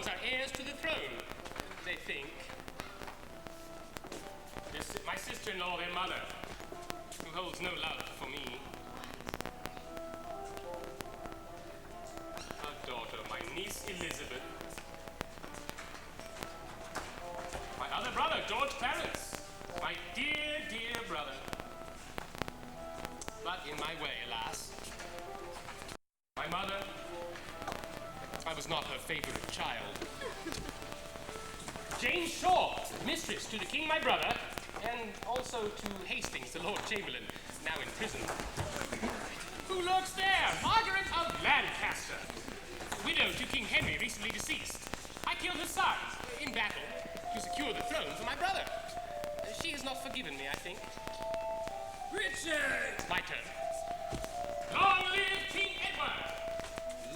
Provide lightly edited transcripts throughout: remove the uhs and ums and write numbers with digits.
are heirs to the throne, they think. My sister-in-law, their mother, who holds no love for me. Our daughter, my niece Elizabeth. My other brother, George Clarence. My dear, dear brother. But in my way, alas. My mother, I was not her favorite child. Jane Shaw, mistress to the king, my brother, and also to Hastings, the Lord Chamberlain, now in prison. Who lurks there? Margaret of Lancaster, widow to King Henry, recently deceased. I killed her son in battle to secure the throne for my brother. She has not forgiven me, I think. Richard! My turn. Long live King Edward!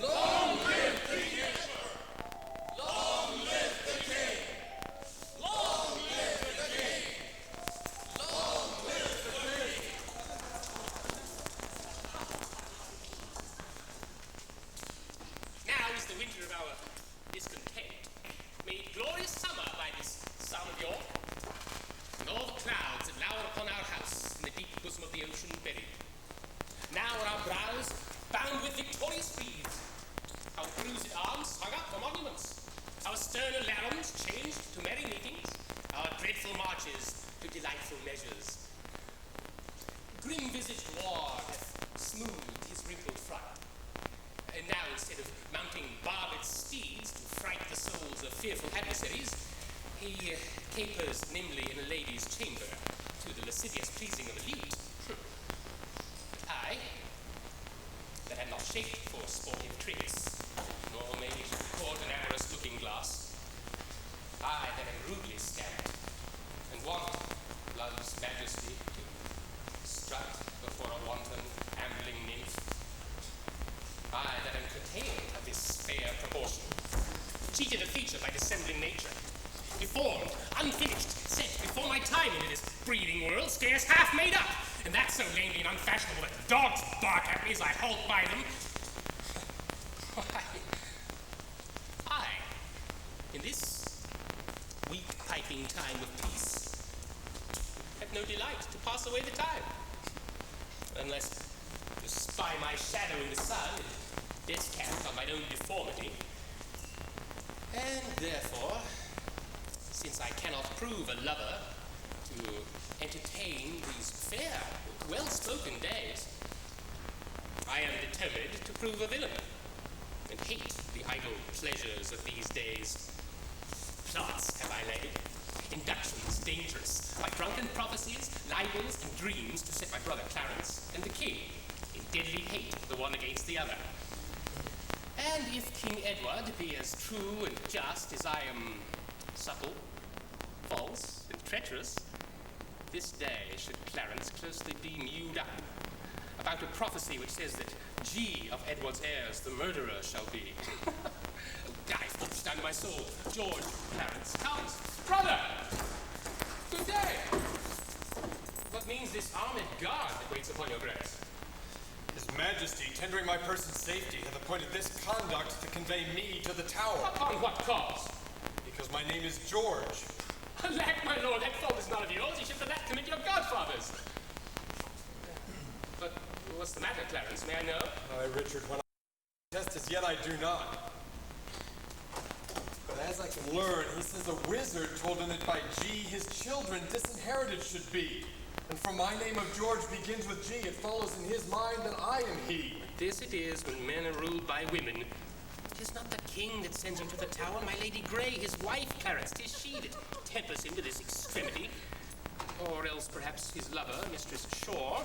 Long live King Edward! Long live the king! Long live the king! Long live the king! Now is the winter of our discontent, made glorious summer by this sun of York, and all the clouds that lower upon our house in the deep bosom of the ocean buried. Now are our brows bound with victorious wreaths, our bruised arms hung up for monuments, our stern alarums changed to merry meetings, our dreadful marches to delightful measures. Grim-visaged war hath smoothed his wrinkled front, and now instead of mounting barbed steeds to fright the souls of fearful adversaries, he capers nimbly in a lady's chamber to the lascivious pleasing of elite. But I, that am not shaped for sportive tricks, nor made to court an amorous looking glass, I that am rudely stamped, and want love's majesty to strut before a wanton ambling nymph, I that am curtailed of this fair proportion, cheated of feature by dissembling nature, deformed, unfinished, set before my time into this breathing world, scarce half made up, and that so lamely and unfashionable that dogs bark at me as I halt by them. Why, I, in this weak piping time of peace, have no delight to pass away the time, unless to spy my shadow in the sun and descant on my own deformity. And therefore, since I cannot prove a lover to entertain these fair, well-spoken days, I am determined to prove a villain and hate the idle pleasures of these days. Plots have I laid, inductions dangerous, by drunken prophecies, libels, and dreams to set my brother Clarence and the king in deadly hate the one against the other. And if King Edward be as true and just as I am supple, false, and treacherous, this day should Clarence closely be mewed up about a prophecy which says that G of Edward's heirs the murderer shall be. I forced down to my soul. George Clarence comes. Brother! Good day! What means this armed guard that waits upon your grace? His Majesty, tendering my person's safety, hath appointed this conduct to convey me to the Tower. Upon what cause? Because my name is George. Alack, my lord, that fault is not of yours. You should for that commit your godfathers. But what's the matter, Clarence? May I know? Richard, when I test as yet I do not. But as I can learn, he says a wizard told him that by G his children disinherited should be. And from my name of George begins with G, it follows in his mind that I am he. This it is when men are ruled by women. 'Tis not the king that sends him to the Tower, my Lady Grey, his wife, Clarence. 'Tis she that tempers him to this extremity. Or else perhaps his lover, Mistress Shaw.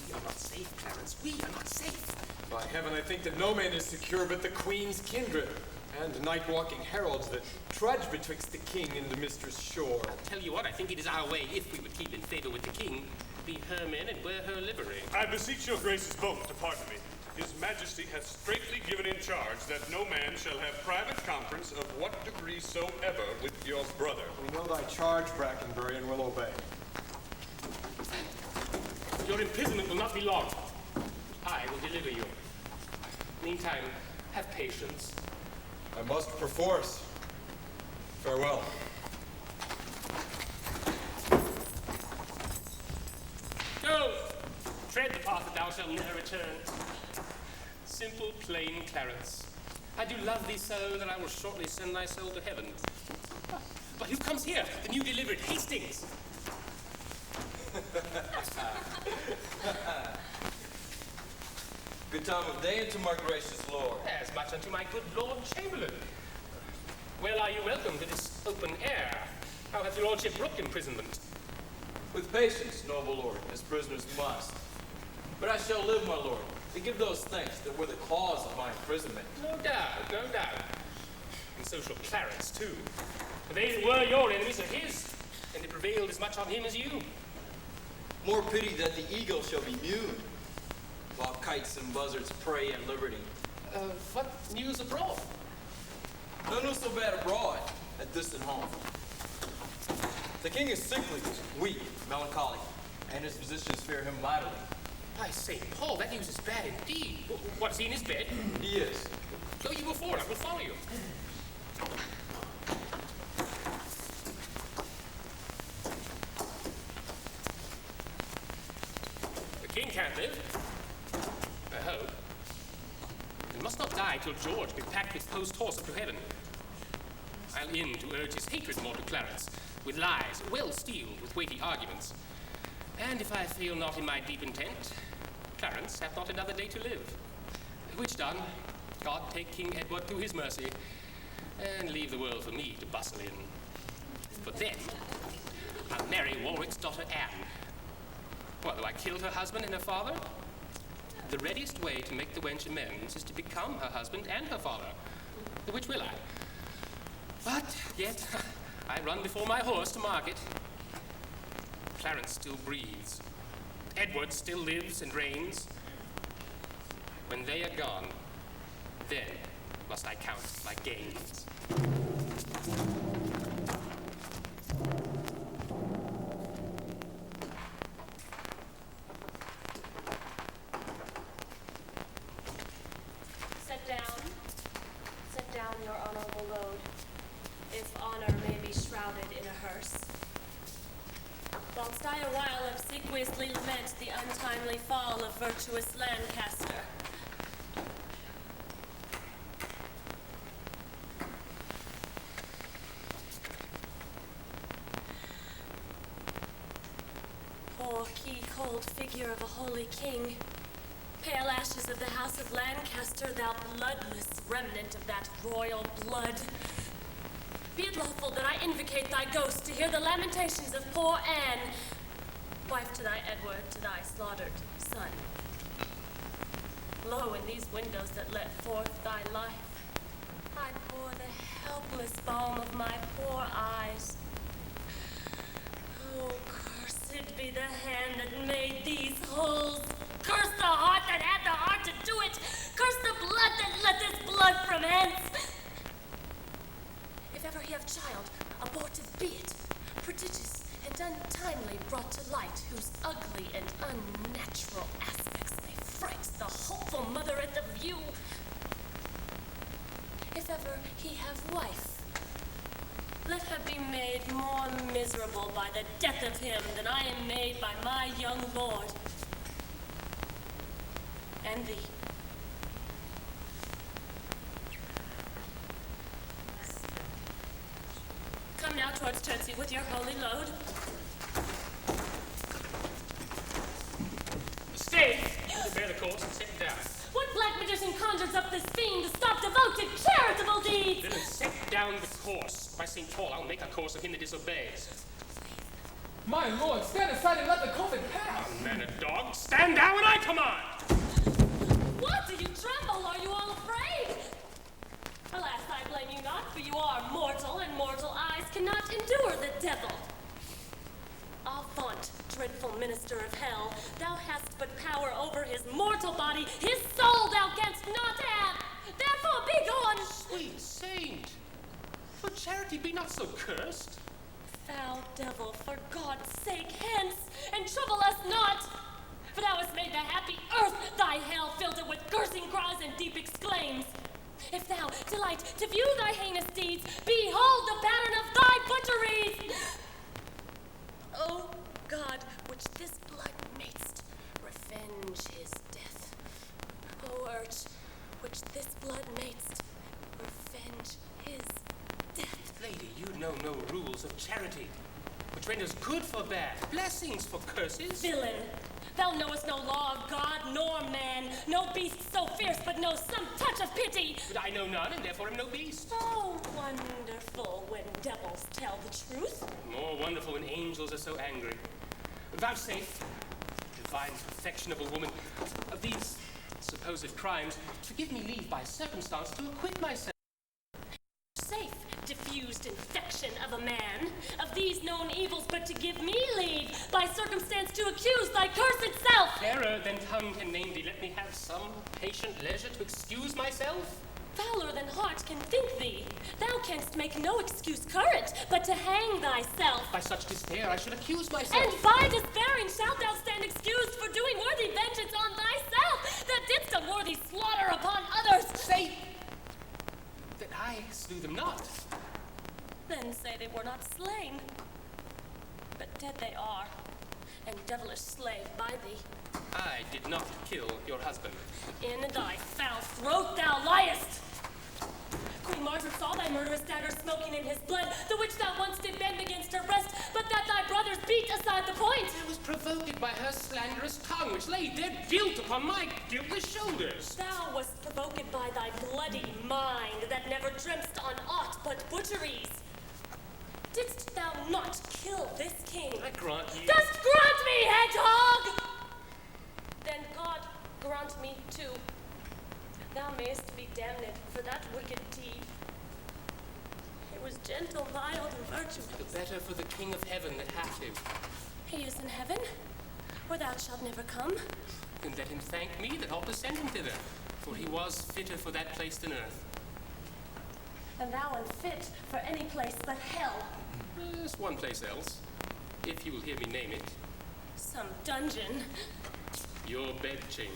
We are not safe, Clarence. We are not safe. By heaven, I think that no man is secure but the Queen's kindred, and night-walking heralds that trudge betwixt the king and the Mistress Shaw. I'll tell you what, I think it is our way, if we would keep in favor with the king, be her men and wear her livery. I beseech your graces both to pardon me. His Majesty hath straitly given in charge that no man shall have private conference of what degree soever with your brother. We know thy charge, Brackenbury, and will obey. Your imprisonment will not be long. I will deliver you. Meantime, have patience. I must perforce. Farewell. Go! Tread the path that thou shalt never return. Simple, plain Clarence. I do love thee so that I will shortly send thy soul to heaven. But who comes here? The new delivered Hastings. Good time of day unto my gracious lord. As much unto my good Lord Chamberlain. Well are you welcome to this open air. How hath your lordship brooked imprisonment? With patience, noble lord, as prisoners must. But I shall live, my lord, to give those thanks that were the cause of my imprisonment. No doubt, no doubt. And so shall Clarence, too. For they that were your enemies are his, and they prevailed as much on him as you. More pity that the eagle shall be mewed, while kites and buzzards prey at liberty. What news abroad? None was so bad abroad at distant home. The king is sickly, weak, melancholy, and his physicians fear him mightily. By St. Paul, that news is bad indeed. What, is he in his bed? He is. Go you before, I will follow you. The king can't live. I hope. He must not die till George be packed with post-horse up to heaven. I'll in to urge his hatred more to Clarence, with lies well steeled with weighty arguments. And if I fail not in my deep intent, Clarence hath not another day to live. Which done, God take King Edward to his mercy, and leave the world for me to bustle in. But then, I'll marry Warwick's daughter Anne. What, though I killed her husband and her father? The readiest way to make the wench amends is to become her husband and her father. The which will I. But yet, I run before my horse to market. Clarence still breathes. Edward still lives and reigns. When they are gone, then must I count my gains. Set down your honorable load, if honor may be shrouded in a hearse. Whilst I a while obsequiously lament the untimely fall of virtuous Lancaster. Poor key-cold figure of a holy king, pale ashes of the house of Lancaster, thou bloodless remnant of that royal blood. Be it lawful that I invocate thy ghost to hear the lamentations of poor Anne, wife to thy Edward, to thy slaughtered son. Lo, in these windows that let forth thy life, I pour the helpless balm of my poor eyes. Oh, cursed be the hand that made these holes. Curse the heart that had the heart to do it. Curse the blood that let this blood from hence. If ever he have child, abortive be it, prodigious and untimely brought to light, whose ugly and unnatural aspects may fright the hopeful mother at the view. If ever he have wife, let her be made more miserable by the death of him than I am made by my young lord. And thee. Come now towards Chertsey with your holy load. Stay! Bear the course and sit down. What black magician conjures up this fiend to stop devoted charitable deeds? Then set down the course. By St. Paul, I'll make a course of him that disobeys. My lord, stand aside and let the coffin pass! Man a dog, stand down when I command! What? Do you tremble? Are you all afraid? Alas, I blame you not, for you are mortal, and mortal eyes cannot endure the devil. Avaunt, dreadful minister of hell. Thou hast but power over his mortal body. His soul thou canst not have. Therefore be gone. Sweet saint, for charity be not so cursed. Foul devil, for God's sake, hence, and trouble us not. For thou hast made the happy earth thy hell. sight, to view thy heinous deeds. Behold the pattern of thy butcheries! O God, which this blood madest, revenge his death. O Urch, which this blood madest, revenge his death. Lady, you know no rules of charity, which renders good for bad, blessings for curses. Villain, thou knowest no law of God nor man, no beast so fierce but knows some touch of pity. But I know none, and therefore am no beast. Oh, wonderful when devils tell the truth. More wonderful when angels are so angry. Vouchsafe, divine perfection of a woman, of these supposed crimes, to give me leave by circumstance to acquit myself. Safe, diffused infection of a man, of these known evils, but to give me leave by circumstance to accuse thy cursed self. Fairer than tongue can name thee, let me have some patient leisure to excuse myself. Fouler than heart can think thee. Thou canst make no excuse current, but to hang thyself. By such despair I should accuse myself. And by despairing shalt thou stand excused for doing worthy vengeance on thyself, that didst unworthy slaughter upon others. Say that I slew them not. Then say they were not slain, but dead they are, and devilish slave by thee. I did not kill your husband. In thy foul throat thou liest! Queen Margaret saw thy murderous dagger smoking in his blood, the which thou once did bend against her breast, but that thy brothers beat aside the point. I was provoked by her slanderous tongue, which laid dead guilt upon my guiltless shoulders. Thou wast provoked by thy bloody mind, that never dreamst on aught but butcheries. Didst thou not kill this king? I grant you. Dost grant me, hedgehog! Then God grant me too. Thou mayest be damned for that wicked deed. It was gentle, mild, and virtuous. The better for the King of Heaven that hath him. He is in heaven, where thou shalt never come. Then let him thank me that ought to send him thither, for he was fitter for that place than earth. And thou unfit for any place but hell. There's one place else, if you will hear me name it. Some dungeon. Your bedchamber.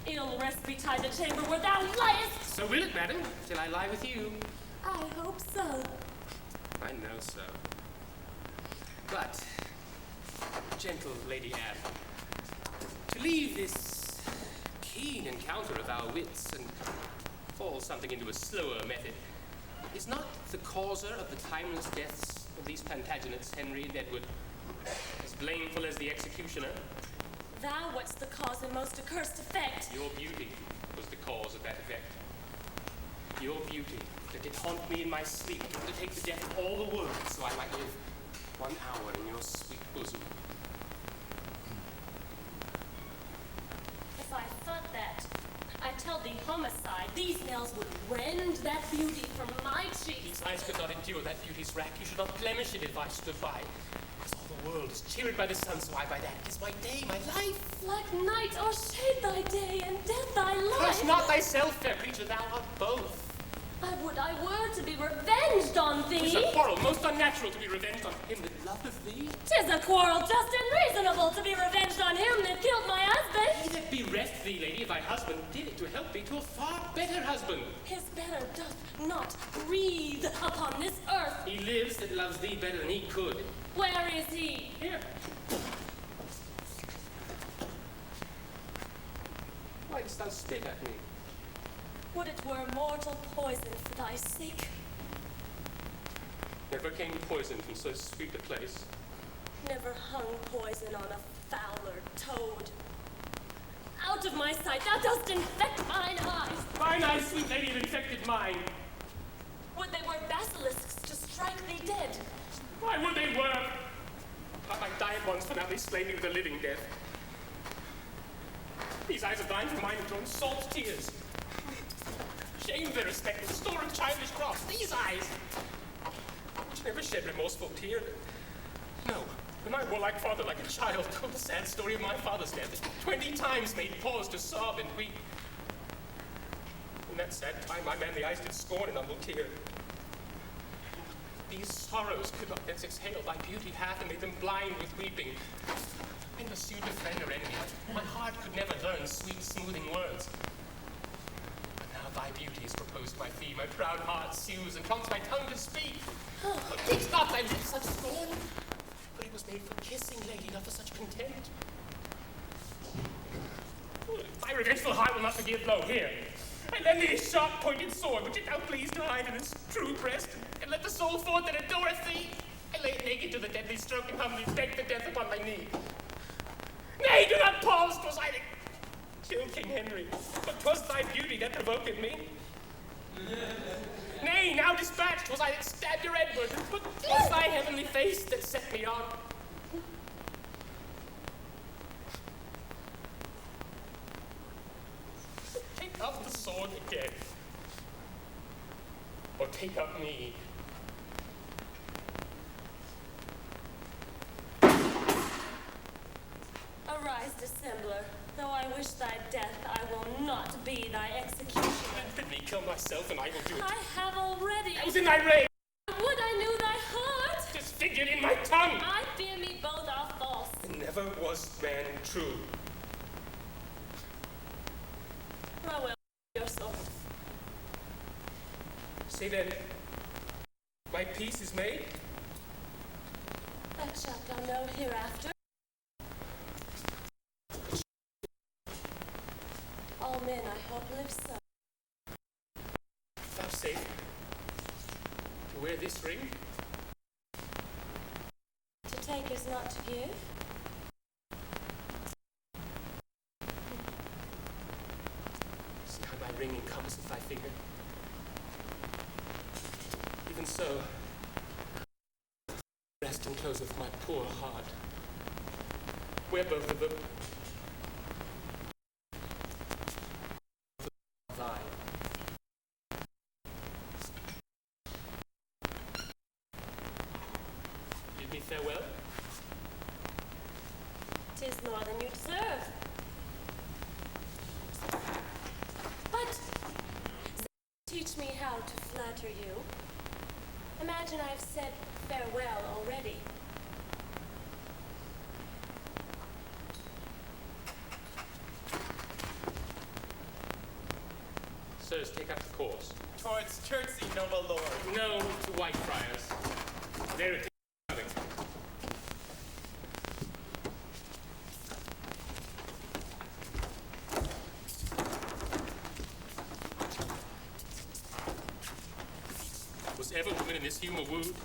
Ill rest betide the chamber where thou liest. So will it, madam, till I lie with you. I hope so. I know so. But, gentle Lady Anne, to leave this keen encounter of our wits and fall something into a slower method, is not the causer of the timeless deaths of these Plantagenets, Henry and Edward, as blameful as the executioner? Thou wast the cause and most accursed effect. Your beauty was the cause of that effect. Your beauty that did haunt me in my sleep, to take the death of all the world, so I might live 1 hour in your sweet bosom. If I thought that, I tell thee homicide, these nails would rend that beauty from my cheeks. These eyes could not endure that beauty's rack. You should not blemish it if I stood by. Because all the world is cheered by the sun, so I by that. It is my day, my life. Like night o'ershade thy day, and death thy life. Curse not thyself, fair creature, thou art both. I would I were to be revenged on thee. 'Tis a quarrel most unnatural to be revenged on him that loveth thee. 'Tis a quarrel just and reasonable to be revenged on him that killed my husband. He that bereft thee, lady, of thy husband, did it to help thee to a far better husband. His better doth not breathe upon this earth. He lives that loves thee better than he could. Where is he? Here. Why dost thou spit at me? Would it were mortal poison for thy sake. Never came poison from so sweet a place. Never hung poison on a fouler toad. Out of my sight, thou dost infect mine eyes. Mine eyes, sweet lady, have infected mine. Would they were basilisks to strike thee dead. Why would they were? I might die at once, for now they slay me with a living death. These eyes of thine from mine have drawn salt tears. Shame their respect with store of childish dross. These eyes, which never shed remorseful tear. No, when my warlike father, like a child, told the sad story of my father's death, it 20 times made pause to sob and weep. In that sad time, my manly eyes did scorn an humble tear. These sorrows could not thence exhale thy beauty hath and made them blind with weeping. I pursued a friend or enemy, but my heart could never learn sweet, smoothing words. But now thy thy beauties propose my fee, my proud heart sues and prompts my tongue to speak. But didst not thy lips such scorn? For it was made for kissing, lady, not for such contempt. Thy revengeful heart will not forgive, lo, here. I lend thee a sharp-pointed sword, which it thou please to hide in its true breast, and let the soul forth that adoreth thee. I lay it naked to the deadly stroke, and humbly beg the death upon thy knee. Nay, do not pause, 'twas I that killed King Henry, but 'twas thy beauty that provoked me. Nay, now dispatch, 'twas I that stabbed your Edward, but 'twas thy heavenly face that set me on. Take up the sword again, or take up me. Arise, dissembler. Though I wish thy death, I will not be thy executioner. Bid me kill myself, and I will do it. I have already. I was in thy rage, Would I knew thy heart! disfigured in my tongue. I fear me both are false. And never was man true. I will your soul. Say then, my peace is made? That shalt thou know hereafter. All men, I hope, live so. Vouchsafe to wear this ring? To take is not to give. See how my ring encompasseth thy finger? Even so, rest encloseth my poor heart, where both of them thine. Bid me farewell. 'Tis more than you deserve. But teach me how to flatter you. Imagine I've said farewell already. Sirs, take up the course. Towards Chertsey, noble lord. No, to Whitefriars. There it is. Was ever woman in this humour wooed?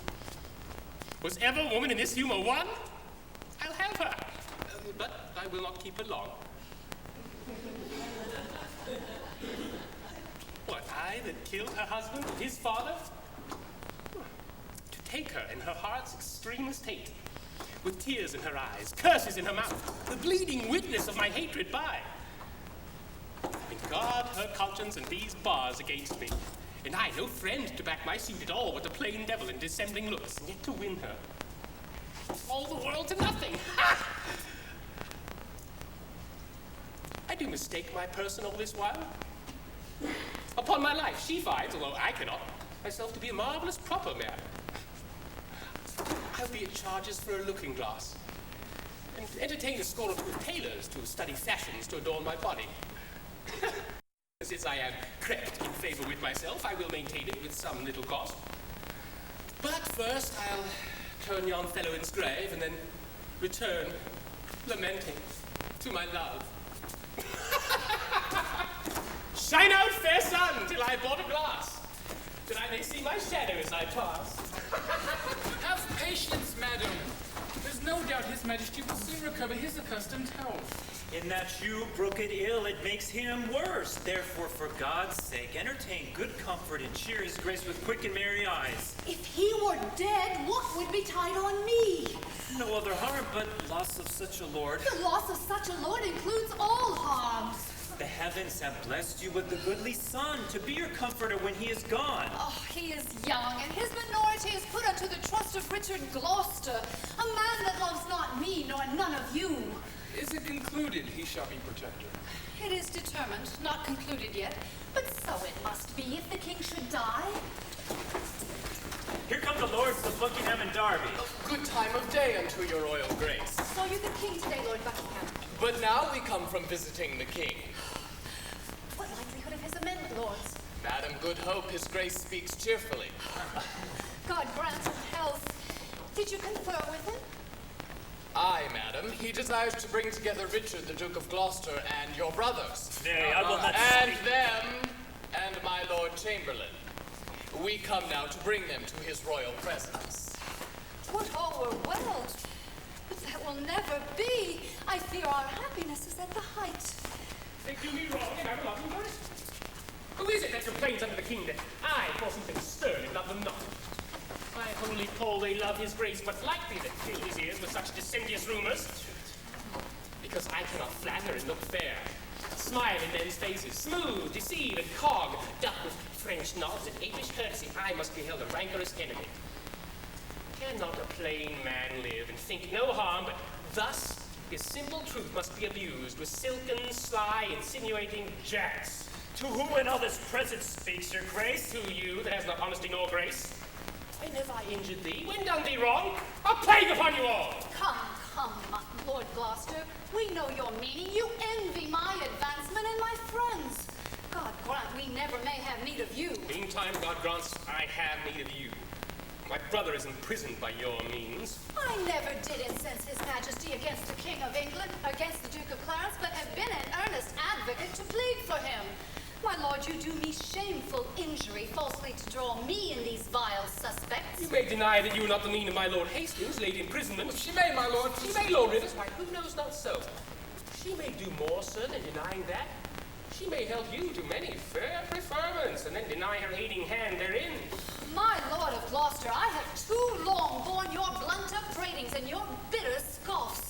Was ever woman in this humour won? I'll have her, but I will not keep her long. What, I that killed her husband, his father? To take her in her heart's extremest hate, with tears in her eyes, curses in her mouth, the bleeding witness of my hatred by. And guard her conscience and these bars against me, and I no friend to back my suit at all, but a plain devil in dissembling looks, and yet to win her. All the world to nothing! Ha! I do mistake my person all this while. Upon my life, she finds, although I cannot, myself to be a marvellous proper man. I'll be at charges for a looking glass, and entertain a score or two of tailors to study fashions to adorn my body. Since I am crept in favour with myself, I will maintain it with some little cost. But first, I'll turn yon fellow in's grave, and then return, lamenting, to my love. Shine out, fair sun, till I bought a glass, that I may see my shadow as I pass. Have patience, madam. There's no doubt His Majesty will soon recover his accustomed health. In that you brook it ill, it makes him worse. Therefore, for God's sake, entertain good comfort and cheer his grace with quick and merry eyes. If he were dead, what would betide on me? No other harm but loss of such a lord. The loss of such a lord includes all harms. The heavens have blessed you with a goodly son to be your comforter when he is gone. Oh, he is young, and his minority is put unto the trust of Richard Gloucester, a man that loves not me nor none of you. Is it concluded he shall be protector? It is determined, not concluded yet, but so it must be if the king should die. Here come the lords of Buckingham and Derby. Good time of day unto your royal grace. Saw you the king today, Lord Buckingham? But now we come from visiting the king. What likelihood of his amendment, lords? Madam, good hope his grace speaks cheerfully. God grant him health. Did you confer with him? Aye, madam. He desires to bring together Richard, the Duke of Gloucester, and your brothers. Nay, I will not And speak. them, and my Lord Chamberlain. We come now to bring them to his royal presence. Would all were well, but that will never be. I fear our happiness is at the height. They do me wrong, and I will love them right. Who is it that complains under the king that I, for something stern, and love them not? By holy Paul, they love his grace, but likely that fill his ears with such dissendious rumors. Because I cannot flatter and look fair, smile in men's faces, smooth, deceive, and cog, duck with French nods and apish courtesy, I must be held a rancorous enemy. Cannot a plain man live and think no harm, but thus his simple truth must be abused with silken, sly, insinuating jacks. To who in others present speaks your grace? To you that has not honesty nor grace. When have I injured thee? When done thee wrong? A plague upon you all! Come, my Lord Gloucester. We know your meaning. You envy my advancement and my friends. God grant we never may have need of you. Meantime, God grants I have need of you. My brother is imprisoned by your means. I never did incense his majesty against the King of England, against the Duke of Clarence, but have been an earnest advocate to plead for him. My lord, you do me shameful injury, falsely to draw me in these vile suspects. You may deny that you were not the mean of my Lord Hastings' late imprisonment. She may, my lord. She may, Lord Rivers. Why, who knows not so? She may do more, sir, than denying that. She may help you to many fair preferments, and then deny her aiding hand therein. My lord of Gloucester, I have too long borne your blunt upbraidings and your bitter scoffs.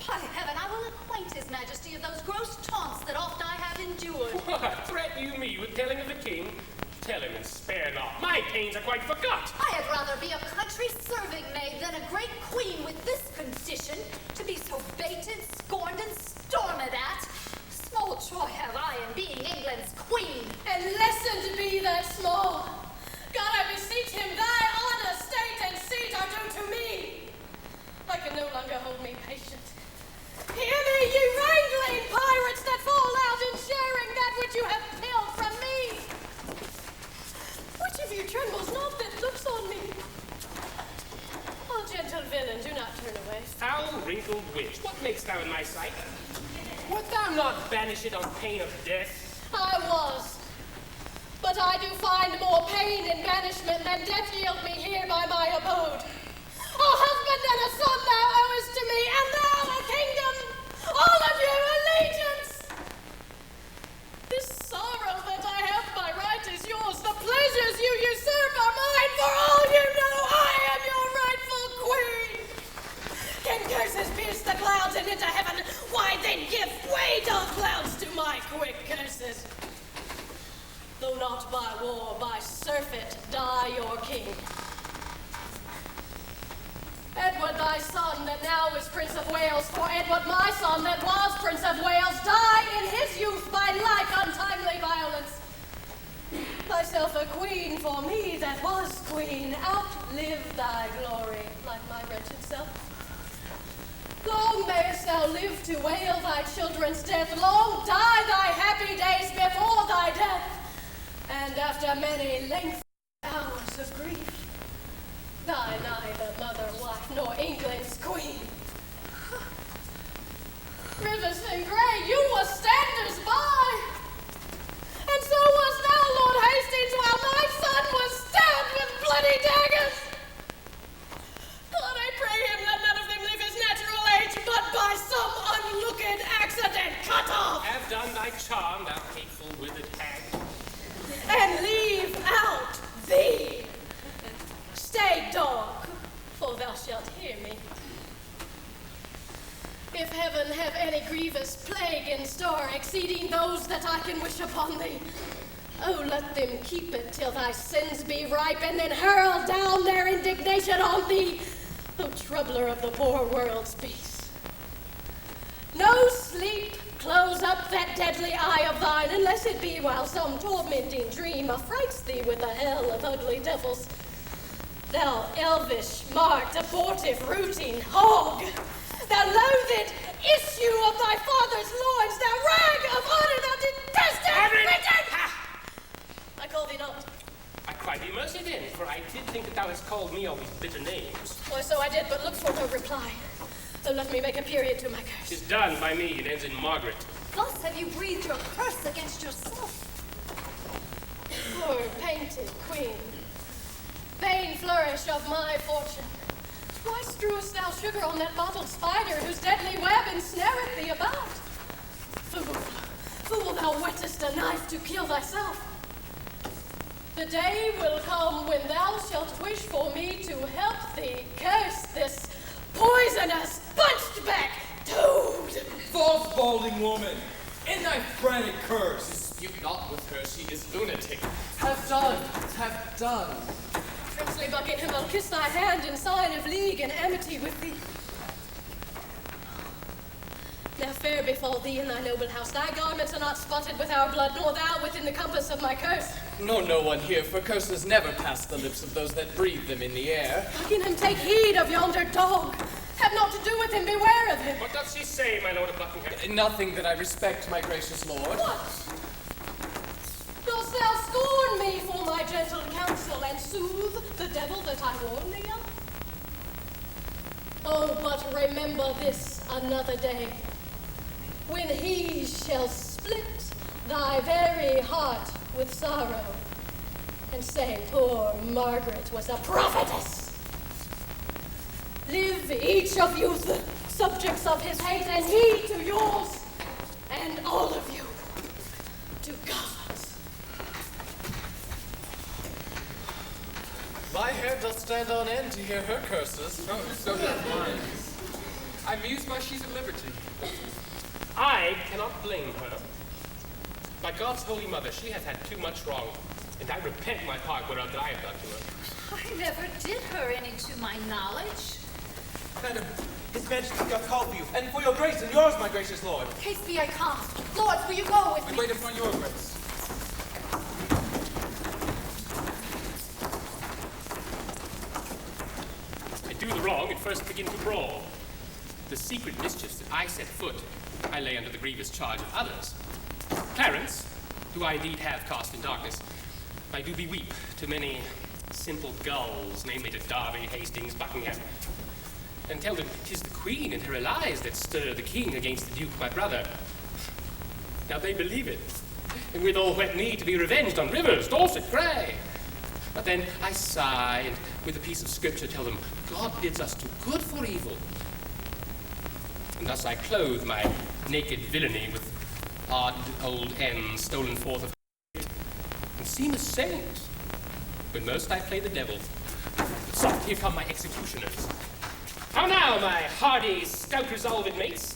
By heaven, I will acquaint his majesty of those gross taunts that oft I have endured. What, threaten you me with telling of the king? Tell him and spare not. My pains are quite forgot. I had rather be a country serving maid than a great queen with this condition, to be so baited, scorned, and stormed at. Small troy have I in being England's queen. And lessened be that small. God, I beseech him, thy honor, state, and seat are due to me. I can no longer hold me patient. Hear me, ye wrangling pirates that fall out in sharing that which you have pilled from me. Which of you trembles not that looks on me? Oh, gentle villain, do not turn away. Foul wrinkled witch, what makest thou in my sight? Wert thou not banished on pain of death? I was. But I do find more pain in banishment than death yield me here by my abode. A husband and a son thou owest to me, and thou a kingdom, all of you allegiance. This sorrow that I have by right is yours. The pleasures you usurp are mine. For all you know, I am your rightful queen. Can curses pierce the clouds and into heaven? Why then give way, dark clouds, to my quick curses. Though not by war, by surfeit, die your king. Edward, thy son, that now is Prince of Wales, for Edward, my son, that was Prince of Wales, die in his youth by like untimely violence. Thyself a queen for me that was queen, outlive thy glory, like my wretched self. Long mayest thou live to wail thy children's death, long die thy happy days before thy death, and after many lengthy hours of grief, thy neither mother, wife, nor England's queen. Rivers and Grey, you were standers by, and so was thou, Lord Hastings, while my son was stabbed with bloody daggers. God, I pray him let none of them live his natural age, but by some unlooked accident cut off. Have done thy charm, thou hateful withered hag. And leave out thee. Stay, dog, for thou shalt hear me. If heaven have any grievous plague in store exceeding those that I can wish upon thee, oh, let them keep it till thy sins be ripe, and then hurl down their indignation on thee, O troubler of the poor world's peace. No sleep close up that deadly eye of thine, unless it be while some tormenting dream affrights thee with a hell of ugly devils. Thou elvish, marked, abortive, rooting hog, thou loathed issue of thy father's loins, thou rag of honor, thou detested Richard! I bitter names. Why, so I did, but look for no reply. So let me make a period to my curse. 'Tis done by me. It ends in Margaret. Thus have you breathed your curse against yourself. Poor painted queen, vain flourish of my fortune. Why strewest thou sugar on that mottled spider whose deadly web ensnareth thee about? Fool, thou whettest a knife to kill thyself. The day will come when thou shalt wish for me to help thee curse this poisonous, bunched-back toad. False balding woman, in thy frantic curse. Dispute not with her. She is lunatic. Have done, have done. Princely Buckingham, I'll kiss thy hand in sign of league and amity with thee. Now fair befall thee in thy noble house. Thy garments are not spotted with our blood, nor thou within the compass of my curse. No one here, for curses never pass the lips of those that breathe them in the air. Buckingham, take heed of yonder dog. Have not to do with him, beware of him. What does she say, my lord of Buckingham? Nothing that I respect, my gracious lord. What? Dost thou scorn me for my gentle counsel and soothe the devil that I warn thee of? Oh, but remember this another day, when he shall split thy very heart with sorrow, and say poor Margaret was a prophetess. Live each of you the subjects of his hate, and he to yours, and all of you to God's. My hair does stand on end to hear her curses. Oh, so does mine. I'm mused why she's at liberty. I cannot blame her. By God's holy mother, she hath had too much wrong, and I repent my part whereof that I have done to her. I never did her any to my knowledge. Madam, his majesty doth call for you, and for your grace and yours, my gracious lord. Haste be I come. Lords, will you go with We me? wait upon your grace. I do the wrong and first begin to brawl. The secret mischiefs that I set foot, I lay under the grievous charge of others. Clarence, who I indeed have cast in darkness, I do beweep to many simple gulls, namely to Derby, Hastings, Buckingham, and tell them 'tis the queen and her allies that stir the king against the duke my brother. Now they believe it, and withal whet me to be revenged on Rivers, Dorset, Grey. But then I sigh, and with a piece of scripture tell them God bids us do good for evil. And thus I clothe my naked villainy with odd old ends stolen forth of and seem a saint, when most I play the devil. So, here come my executioners. How now, my hardy, stout-resolved mates?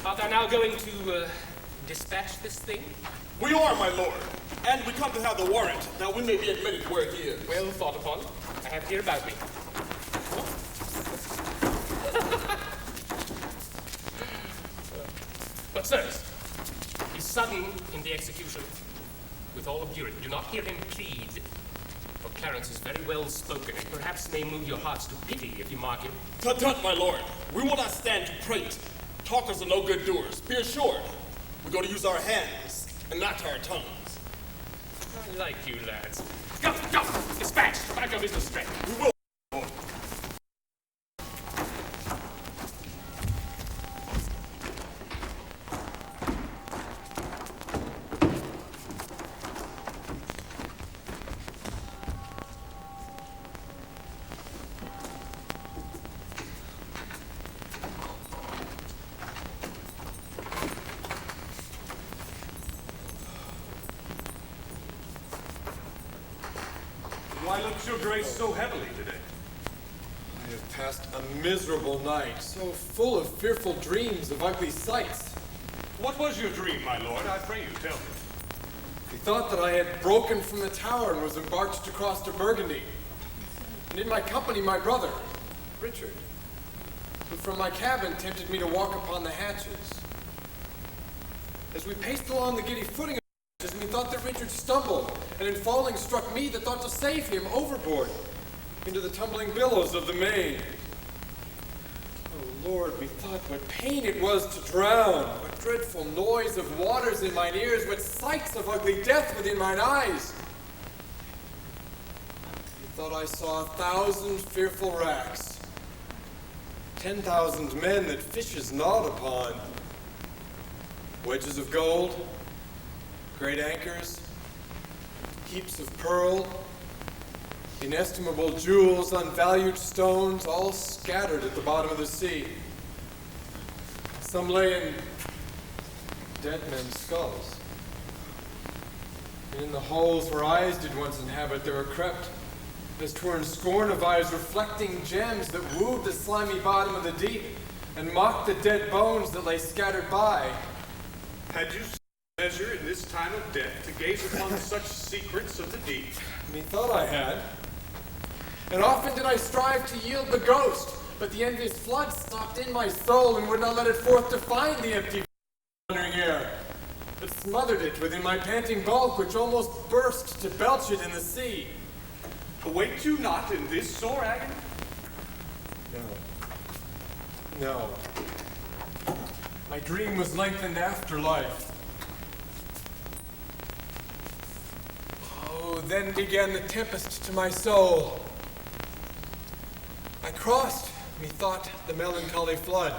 Art thou now going to dispatch this thing? We are, my lord, and we come to have the warrant, that we may be admitted where he is. Well thought upon. I have here about me. But, sirs, be sudden in the execution. With all obdurate, do not hear him plead. For Clarence is very well spoken, and perhaps may move your hearts to pity if you mark him. Tut, my lord, we will not stand to prate. Talkers are no good doers, be assured. We go to use our hands, and not our tongues. I like you lads. Go, dispatch, back your business straight. We will. Why looks your grace so heavily today? I have passed a miserable night, so full of fearful dreams of ugly sights. What was your dream, my lord? I pray you, tell me. Methought that I had broken from the tower and was embarked to cross to Burgundy. And in my company my brother, Richard, who from my cabin tempted me to walk upon the hatches. As we paced along the giddy footing of the hatches, methought that Richard stumbled, and in falling struck me that thought to save him overboard into the tumbling billows of the main. Oh Lord, methought what pain it was to drown, what dreadful noise of waters in mine ears, what sights of ugly death within mine eyes. thought I saw 1,000 fearful racks, 10,000 men that fishes gnawed upon, wedges of gold, great anchors, heaps of pearl, inestimable jewels, unvalued stones, all scattered at the bottom of the sea. Some lay in dead men's skulls. And in the holes where eyes did once inhabit, there were crept, as 'twere in scorn of eyes, reflecting gems that wooed the slimy bottom of the deep, and mocked the dead bones that lay scattered by. Had you leisure in this time of death to gaze upon such secrets of the deep? Methought I had. And often did I strive to yield the ghost, but the envious flood stopped in my soul and would not let it forth to find the empty wandering air, but smothered it within my panting bulk, which almost burst to belch it in the sea. Await you not in this sore agony? No. My dream was lengthened after life. Oh, then began the tempest to my soul. I crossed, methought, the melancholy flood.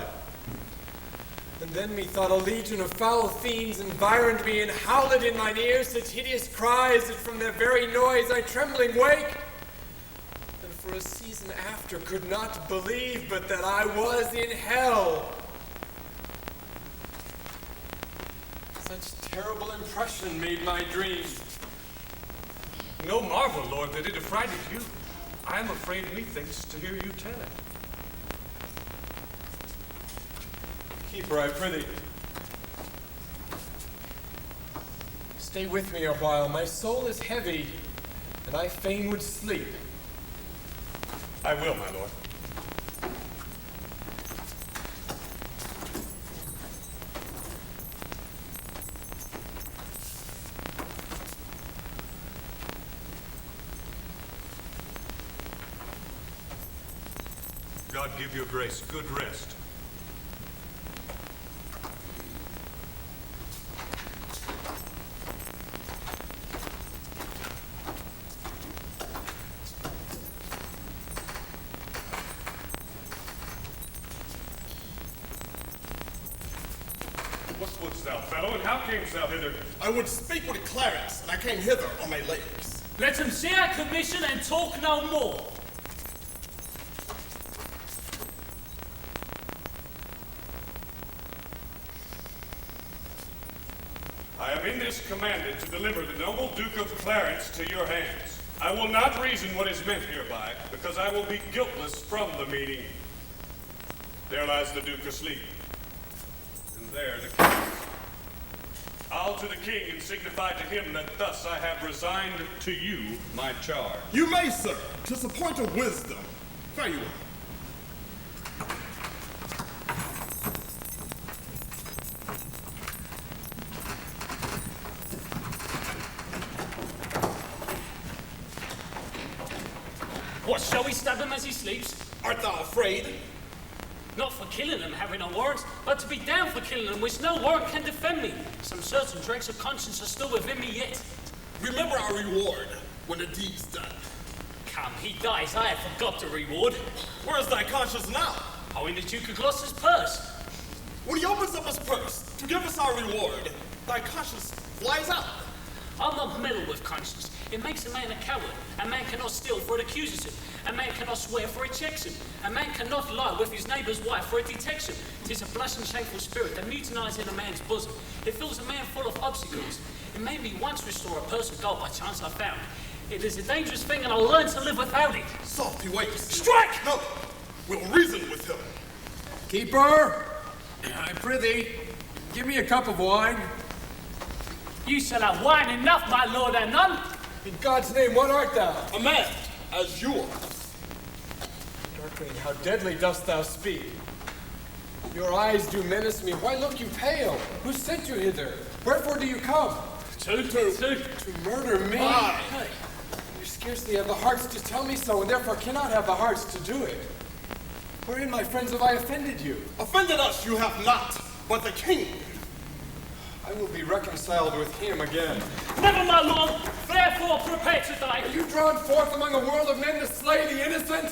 And then methought a legion of foul fiends environed me and howled in mine ears such hideous cries that from their very noise I trembling wake. And for a season after could not believe but that I was in hell. Such terrible impression made my dream. No marvel, Lord, that it affrighted you. I am afraid methinks to hear you tell it. Keeper, I prithee. Stay with me a while. My soul is heavy, and I fain would sleep. I will, my lord. God give your grace good rest. What wouldst thou, fellow, and how camest thou hither? I would speak with Clarence, and I came hither on my legs. Let him see our commission and talk no more. I am in this commanded to deliver the noble Duke of Clarence to your hands. I will not reason what is meant hereby, because I will be guiltless from the meeting. There lies the Duke asleep, and there the king. I'll to the king and signify to him that thus I have resigned to you my charge. You may, sir. 'Tis a point of wisdom. Fare you well. What, shall we stab him as he sleeps? Art thou afraid? Not for killing him, having no warrant, but to be down for killing him, which no warrant can defend me. Some certain dregs of conscience are still within me yet. Remember our reward when the deed's done. Come, he dies, I have forgot the reward. Where is thy conscience now? Oh, in the Duke of Gloucester's purse. When he opens up his purse to give us our reward, thy conscience flies out. I'll not meddle with conscience. It makes a man a coward. A man cannot steal, for it accuses him. A man cannot swear, for it checks him. A man cannot lie with his neighbour's wife, for it detects him. 'Tis a blushing, shameful spirit that mutinises in a man's bosom. It fills a man full of obstacles. It made me once restore a purse of gold by chance I found. It is a dangerous thing, and I'll learn to live without it. Soft, he wakes. Strike! No, we'll reason with him. Keeper, I prithee, give me a cup of wine. You shall have wine enough, my lord and none. In God's name, what art thou? A man, as you are. Darkling, how deadly dost thou speak? Your eyes do menace me. Why look you pale? Who sent you hither? Wherefore do you come? To murder me? Aye. You scarcely have the hearts to tell me so, and therefore cannot have the hearts to do it. Wherein, my friends, have I offended you? Offended us you have not, but the king. I I will be reconciled with him again. Never, my lord. Therefore, prepare to die. Are you drawn forth among a world of men to slay the innocent?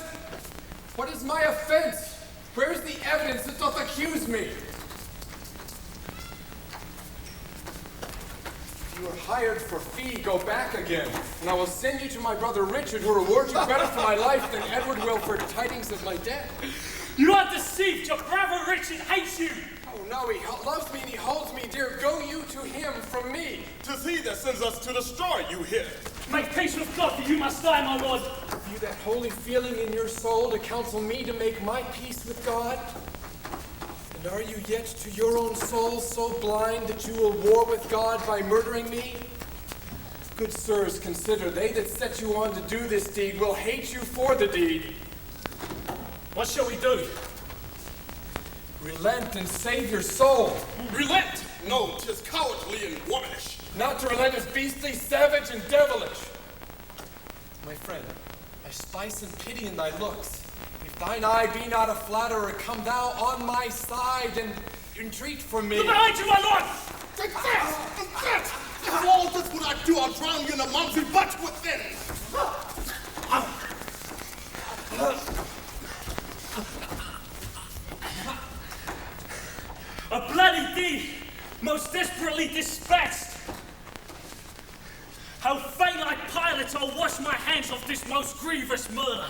What is my offense? Where is the evidence that doth accuse me? You are hired for fee, go back again, and I will send you to my brother Richard, who rewards you better for my life than Edward will for tidings of my death. You are deceived. Your brother Richard hates you. Oh no, he loves me and he holds me dear. Go you to him from me. 'Tis he that sends us to destroy you here. Make peace with God, for you must die, my lord. Have you that holy feeling in your soul to counsel me to make my peace with God? And are you yet to your own soul so blind that you will war with God by murdering me? Good sirs, consider, they that set you on to do this deed will hate you for the deed. What shall we do? Relent and save your soul. Relent? No, 'tis cowardly and womanish. Not to relent is beastly, savage, and devilish. My friend, I spice and pity in thy looks. If thine eye be not a flatterer, come thou on my side and entreat from me. Look behind you, my lord! If all this would I do, I'll drown you in a mountain butt within. A bloody deed, most desperately dispatched. How fain like Pilate, I'll wash my hands of this most grievous murder.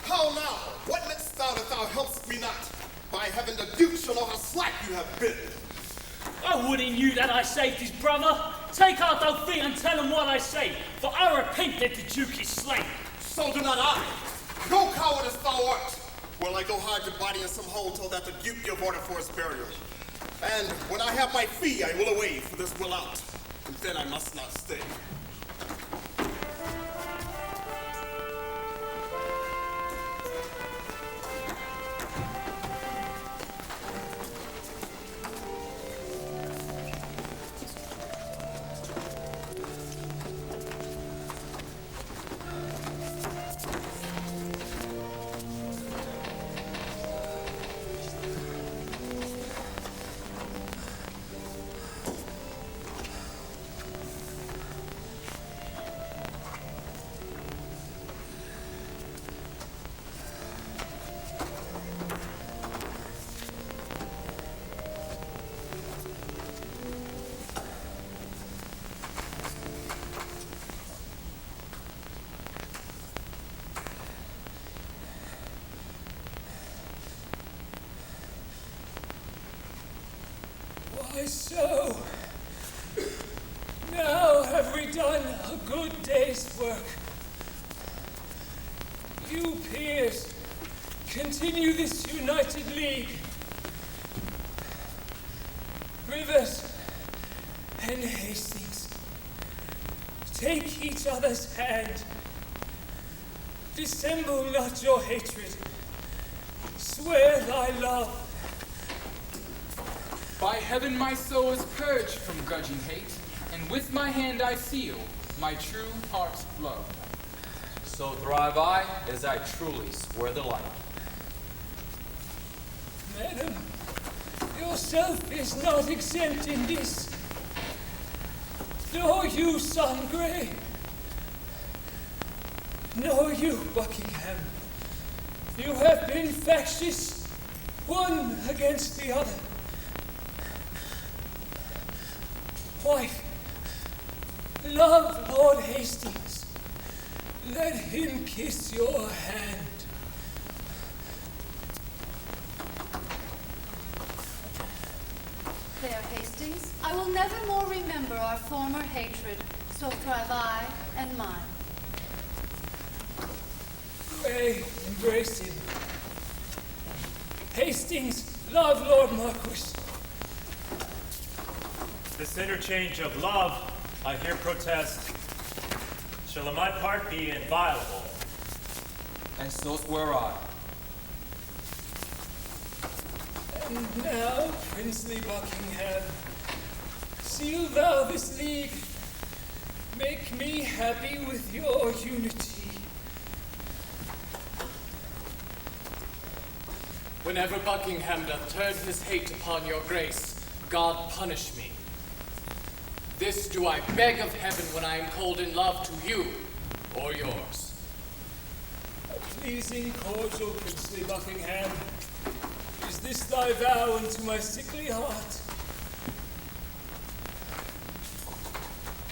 How now? What next thou that thou helpst me not? By heaven, the Duke shall know how slack you have been. I would he knew that I saved his brother. Take out thy fee and tell him what I say, for I repent that the Duke is slain. So do not I. Go, coward as thou art. Will I go hide your body in some hole till that the Duke give order for his burial? And when I have my fee, I will away, for this will out. And then I must not stay. Why so? Now have we done a good day's work. You, peers, continue this united league. Rivers and Hastings, take each other's hand. Dissemble not your hatred. Swear thy love. By heaven, my soul is purged from grudging hate, and with my hand I seal my true heart's love. So thrive I, as I truly swear the like. Madam, yourself is not exempt in this. Nor you, son Grey. Nor you, Buckingham. You have been factious, one against the other. Wife, love Lord Hastings. Let him kiss your hand. Fair Hastings, I will never more remember our former hatred, so thrive I and mine. Grey, embrace him. Hastings, love Lord Marquis. This interchange of love, I here protest, shall on my part be inviolable. And so swear I. And now, princely Buckingham, seal thou this league. Make me happy with your unity. Whenever Buckingham doth turn his hate upon your grace, God punish me, This do I beg of heaven when I am called in love to you or yours. Pleasing, cordial, princely Buckingham, is this thy vow unto my sickly heart?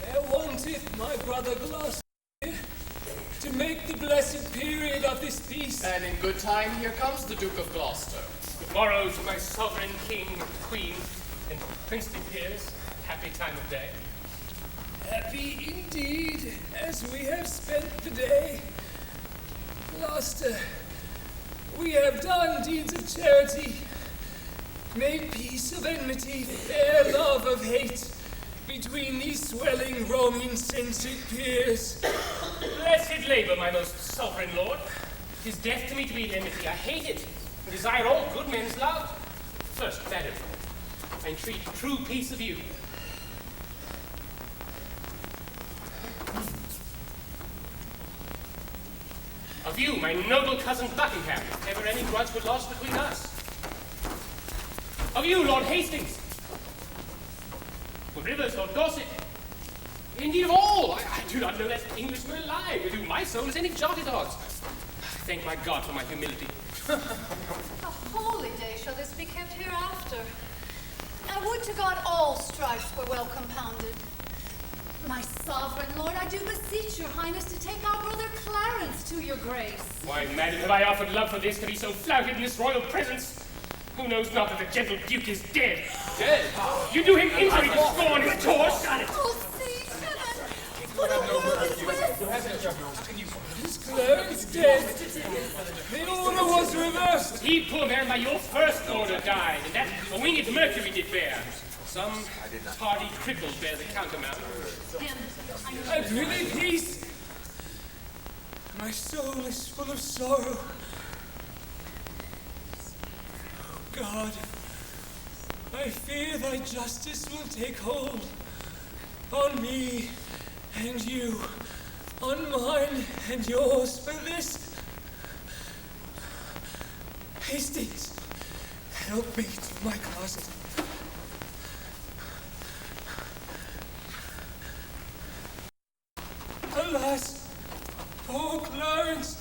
There wanteth my brother Gloucester to make the blessed period of this peace. And in good time here comes the Duke of Gloucester. Good morrow to my sovereign king, queen, and princely peers. Happy time of day. Happy indeed, as we have spent the day. Gloucester, we have done deeds of charity, made peace of enmity, fair love of hate, between these swelling Roman censored peers. Blessed labor, my most sovereign lord. 'Tis death to me to be at enmity. I hate it, and desire all good men's love. First, madam, I entreat true peace of you. Of you, my noble cousin Buckingham, if ever any grudge were lodged between us. Of you, Lord Hastings. Lord Rivers, Lord Dorset. Indeed of all. I do not know that Englishman alive with whom my soul is any jot at odds. Thank my God for my humility. A holy day shall this be kept hereafter. I would to God all strifes were well compounded. My sovereign lord, I do beseech your highness to take our brother Clarence to your grace. Why, madam, have I offered love for this to be so flouted in this royal presence? Who knows not that the gentle duke is dead? Dead? You do him injury to scorn his course. Oh, see, heaven! What a world Is Clarence dead? The order was reversed. He, poor man, by your first order died, and that a winged Mercury did bear. Some tardy cripple bear the countermount. I prithee peace. My soul is full of sorrow. God, I fear thy justice will take hold on me and you, on mine and yours for this. Hastings, help me to my closet. Alas, poor Clarence.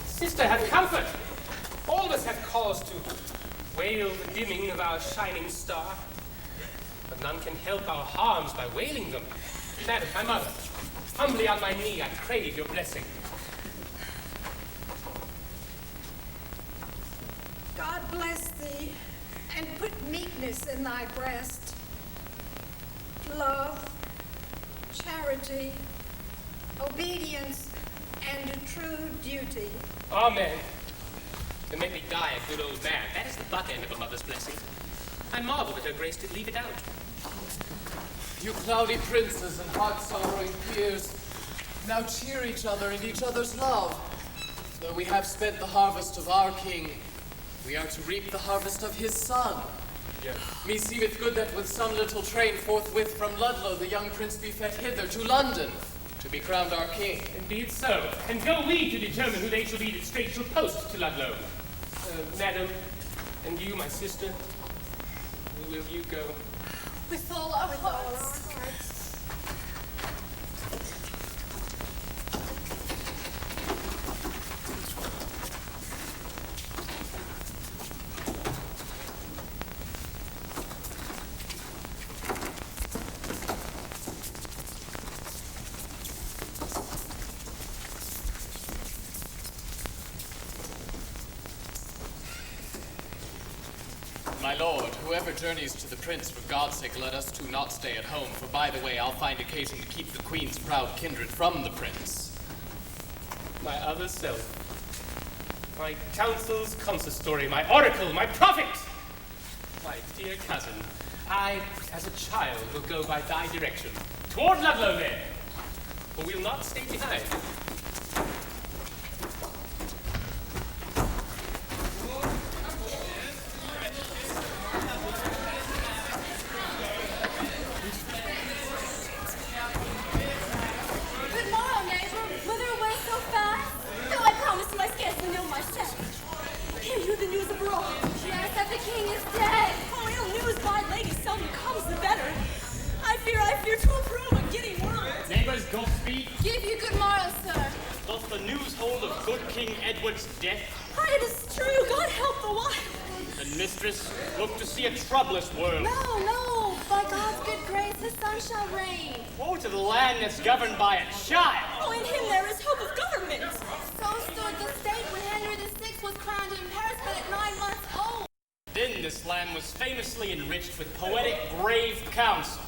Sister, have comfort. All of us have cause to wail the dimming of our shining star. But none can help our harms by wailing them. Madam, my mother, humbly on my knee I crave your blessing. God bless thee, and put meekness in thy breast. Love, charity, obedience, and true duty. Amen. To make me die a good old man, that is the butt end of a mother's blessing. I marvel that her grace did leave it out. You cloudy princes and heart-sorrowing peers, now cheer each other in each other's love. Though we have spent the harvest of our king, we are to reap the harvest of his son. Yes. Meseemeth good that with some little train forthwith from Ludlow the young prince be fed hither to London, to be crowned our king. Indeed so. And go we to determine who they shall lead it straight to post to Ludlow. Madam, And you, my sister, where will you go? With all our hearts. My lord, whoever journeys to the prince, for God's sake, let us two not stay at home, for by the way, I'll find occasion to keep the queen's proud kindred from the prince. My other self. My council's consistory, my oracle, my prophet! My dear cousin, I, as a child, will go by thy direction, toward Ludlow there, for we'll not stay behind. Good morrow, neighbor. Whither away so fast? Though I promised him I scarcely know myself. Hear you the news abroad? Yes, that the king is dead. Oh, ill news, my lady, seldom comes the better. I fear to approve a giddy word. Neighbors, Godspeed. Give you good morrow, sir. Doth the news hold of good King Edward's death? Aye, it is true. God help the wife. And mistress, look to see a troublous world. No. By God's good grace, his son shall reign. Woe to the land that's governed by a child. Oh, in him there is hope of government. So stood the state when Henry VI was crowned in Paris, but at 9 months old. Then this land was famously enriched with poetic grave counsel.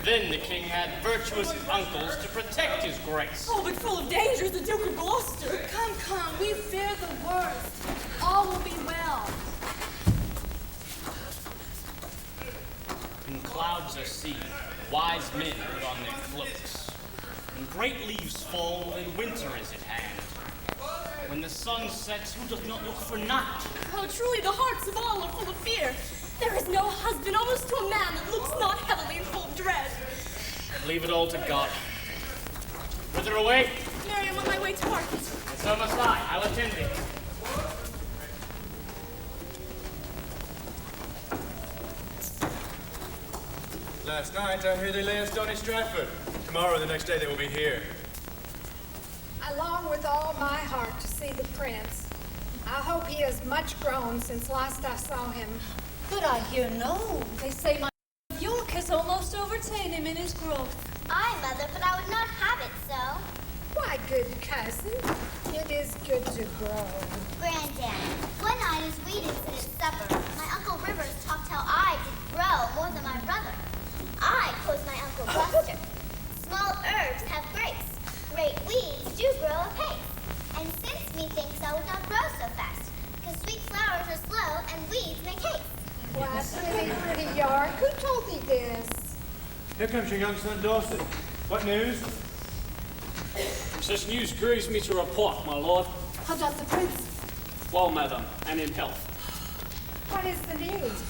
Then the king had virtuous uncles to protect his grace. Oh, but full of dangers, the Duke of Gloucester. Come, we fear the worst. All will be well. When clouds are seen, wise men put on their cloaks. When great leaves fall, then winter is at hand. When the sun sets, who doth not look for night? Oh, truly the hearts of all are full of fear. There is no husband almost to a man that looks not heavily and full of dread. Leave it all to God. Whither away? Mary, I'm on my way to market. And so must I will attend thee. Last night I hear they lay in Stony Stratford. Tomorrow, the next day, they will be here. I long with all my heart to see the prince. I hope he is much grown since last I saw him. But I hear no. They say my York has almost overtaken him in his growth. Aye, Mother, but I would not have it so. Why, good cousin, it is good to grow. Granddad, one night as we did sit at supper, my Uncle Rivers talked how I did grow more than my brother. I quoth my Uncle Buster. Small herbs have grace. Great weeds do grow apace. And since methinks I would not grow so fast, because sweet flowers are slow and weeds make haste. Why, pretty York, who told thee this? Here comes your young son, Dorset. What news? Such news grieves me to report, my lord. How does the prince? Well, madam, and in health. What is the news?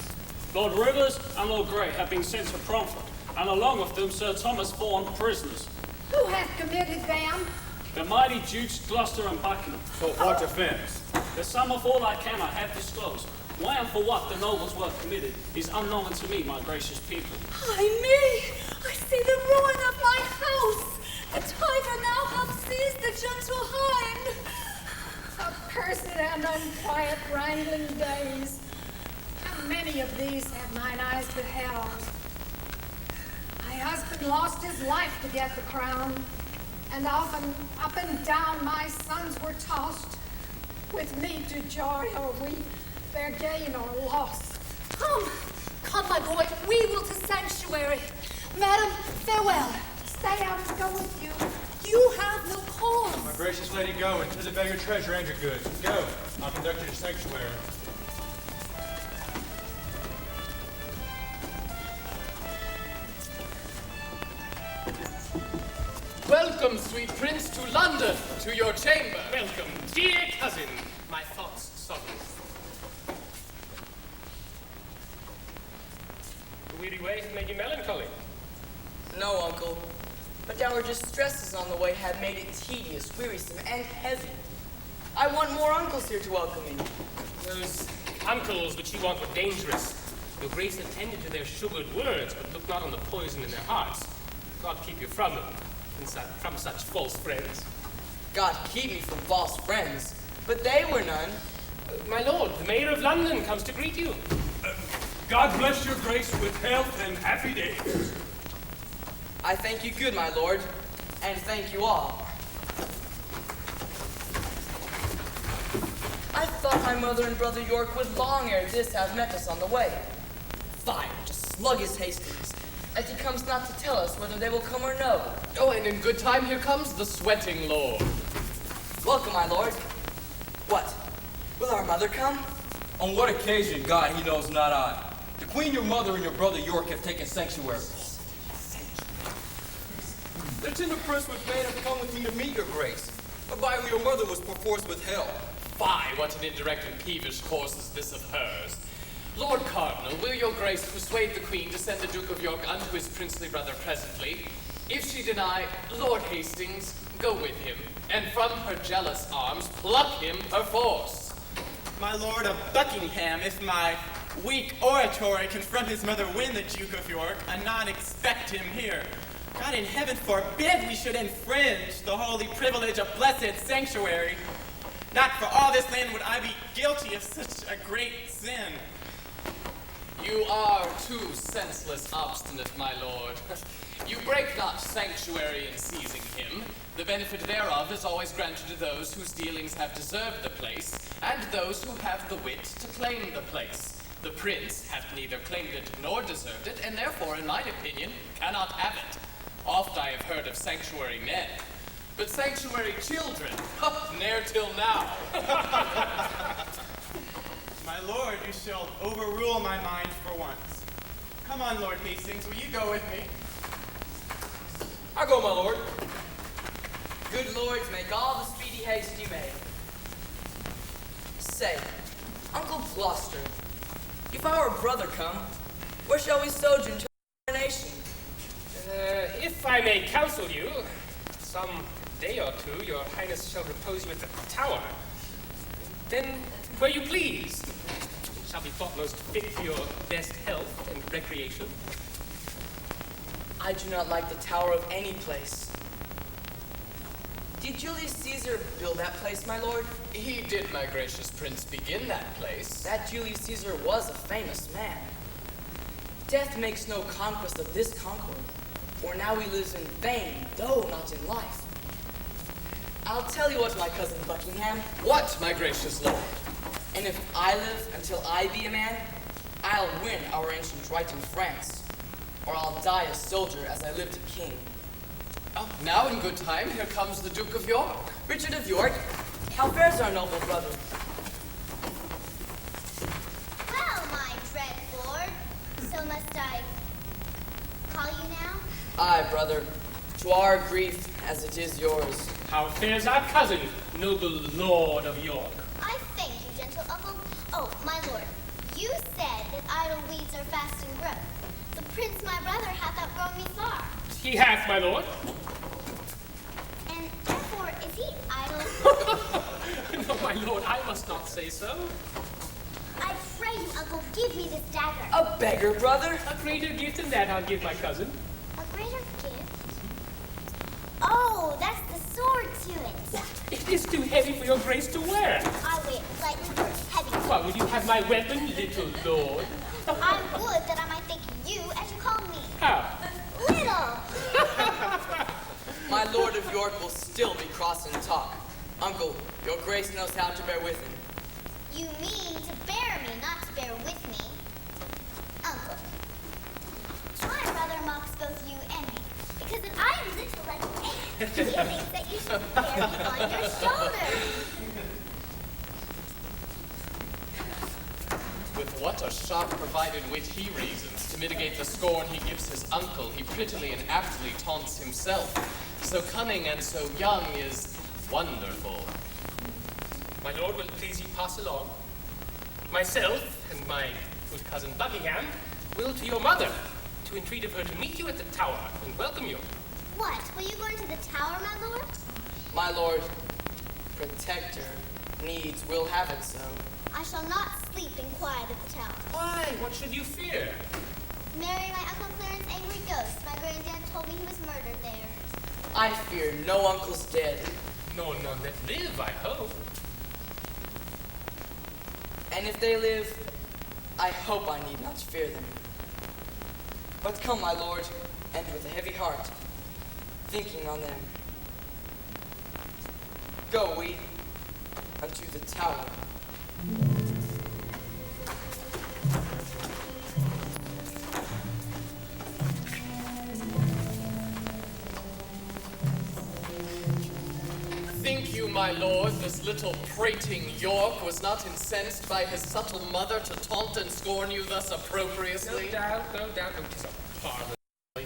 Lord Rivers and Lord Grey have been sent to Cromford, and along with them Sir Thomas Vaughan prisoners. Who hath committed them? The mighty Dukes Gloucester and Buckingham. For what offense? The sum of all I cannot have disclosed. Why and for what the nobles were committed is unknown to me, my gracious people. Ay me! I see the ruin of my house. The tiger now hath seized the gentle hind. Accursed and unquiet wrangling days. How many of these have mine eyes beheld? My husband lost his life to get the crown, and often up and down my sons were tossed, with me to joy or weep, their gain or loss. Come, my boy, we will to sanctuary. Madam, farewell. Stay, I will go with you. You have no cause. My gracious lady, go and visit beggar treasure and your goods. Go. I'll conduct you to sanctuary. Welcome, sweet prince, to London, to your chamber. Welcome, dear cousin, my thoughts sovereign. The weary way has made you melancholy. No, uncle. But our distresses on the way have made it tedious, wearisome, and heavy. I want more uncles here to welcome me. Those uncles which you want were dangerous. Your grace attended to their sugared words, but look not on the poison in their hearts. God keep you from them, and from such false friends. God keep me from false friends, but they were none. My lord, the mayor of London comes to greet you. God bless your grace with health and happy days. I thank you good, my lord, and thank you all. I thought my mother and brother York would long ere this have met us on the way. Fie, to sluggish Hastings, as he comes not to tell us whether they will come or no. Oh, and in good time here comes the sweating lord. Welcome, my lord. What? Will our mother come? On what occasion, God, he knows not I. The queen your mother and your brother York have taken sanctuary. The tender prince was made have come with me to meet your grace, whereby your mother was perforce withheld. Fie, what an indirect and peevish course is this of hers. Lord Cardinal, will your grace persuade the queen to send the Duke of York unto his princely brother presently? If she deny, Lord Hastings, go with him, and from her jealous arms pluck him perforce. My lord of Buckingham, if my weak oratory can from his mother win the Duke of York, anon expect him here. God in heaven forbid we should infringe the holy privilege of blessed sanctuary. Not for all this land would I be guilty of such a great sin. You are too senseless, obstinate, my lord. You break not sanctuary in seizing him. The benefit thereof is always granted to those whose dealings have deserved the place, and those who have the wit to claim the place. The prince hath neither claimed it nor deserved it, and therefore, in mine opinion, cannot have it. Oft I have heard of sanctuary men, but sanctuary children, ne'er till now. My lord, you shall overrule my mind for once. Come on, Lord Hastings, will you go with me? I go, my lord. Good lords, make all the speedy haste you may. Say, Uncle Gloucester, if our brother come, where shall we sojourn till coronation? If I may counsel you, some day or two your highness shall repose you at the tower. Then, where you please, shall be thought most fit for your best health and recreation. I do not like the tower of any place. Did Julius Caesar build that place, my lord? He did, my gracious prince, begin that place. That Julius Caesar was a famous man. Death makes no conquest of this conqueror, for now he lives in fame, though not in life. I'll tell you what, my cousin Buckingham. What, my gracious lord? And if I live until I be a man, I'll win our ancient right in France, or I'll die a soldier as I lived a king. Oh, now in good time, here comes the Duke of York. Richard of York, how fares our noble brother? Well, my dread lord, so must I call you now? Aye, brother, to our grief as it is yours. How fares our cousin, noble Lord of York? I thank you, gentle uncle. Oh, my lord, you said that idle weeds are fast in growth. The prince, my brother, hath outgrown me far. He hath, my lord. And therefore is he idle? No, my lord, I must not say so. I pray you, uncle, give me this dagger. A beggar, brother? A greater gift than that I'll give my cousin. A greater gift? Oh, that's the sword to it. It is too heavy for your grace to wear. I wear it lightly first, heavy. What, would you have my weapon, little lord? I would that I might thank you as you call me. How? Little. My Lord of York will still be cross in talk. Uncle, your grace knows how to bear with him. You mean to bear me, not to bear with me. Uncle, my brother mocks both you and me, because if I am little like an ant, he thinks that you should bear me on your shoulder. With what a sharp provided wit he reasons, to mitigate the scorn he gives his uncle, he prettily and aptly taunts himself. So cunning and so young is wonderful. My lord, will it please you pass along? Myself and my good cousin Buckingham will to your mother, to entreat of her to meet you at the tower and welcome you. What? Will you go into the tower, my lord? My lord, protector needs will have it so. I shall not sleep in quiet at the tower. Why? What should you fear? Mary, my Uncle Clarence' angry ghost. My granddad told me he was murdered there. I fear no uncle's dead. Nor none that live, I hope. And if they live, I hope I need not fear them. But come, my lord, and with a heavy heart, thinking on them. Go we unto the tower. Think you, my lord, this little prating York was not incensed by his subtle mother to taunt and scorn you thus opprobriously? No doubt, no doubt. Oh, 'tis a parlor boy.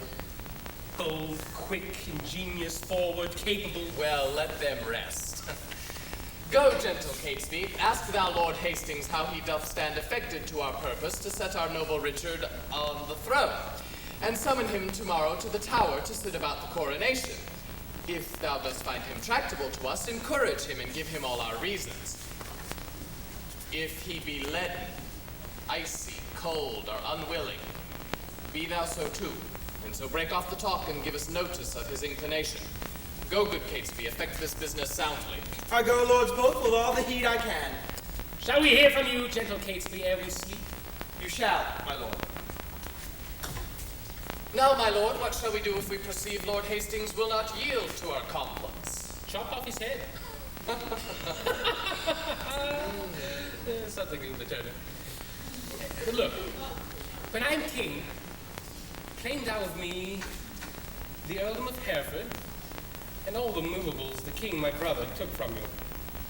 Bold, quick, ingenious, forward, capable. Well, let them rest. Go, gentle Catesby, ask thou Lord Hastings how he doth stand affected to our purpose to set our noble Richard on the throne, and summon him tomorrow to the tower to sit about the coronation. If thou dost find him tractable to us, encourage him and give him all our reasons. If he be leaden, icy, cold, or unwilling, be thou so too, and so break off the talk and give us notice of his inclination. Go, good Catesby, effect this business soundly. I go, lords both, with all the heed I can. Shall we hear from you, gentle Catesby, ere we sleep? You shall, my lord. Now, my lord, what shall we do if we perceive Lord Hastings will not yield to our complots? Chop off his head. Something in the turner. Look, when I'm king, claim thou of me the earldom of Hereford and all the movables the king my brother took from you.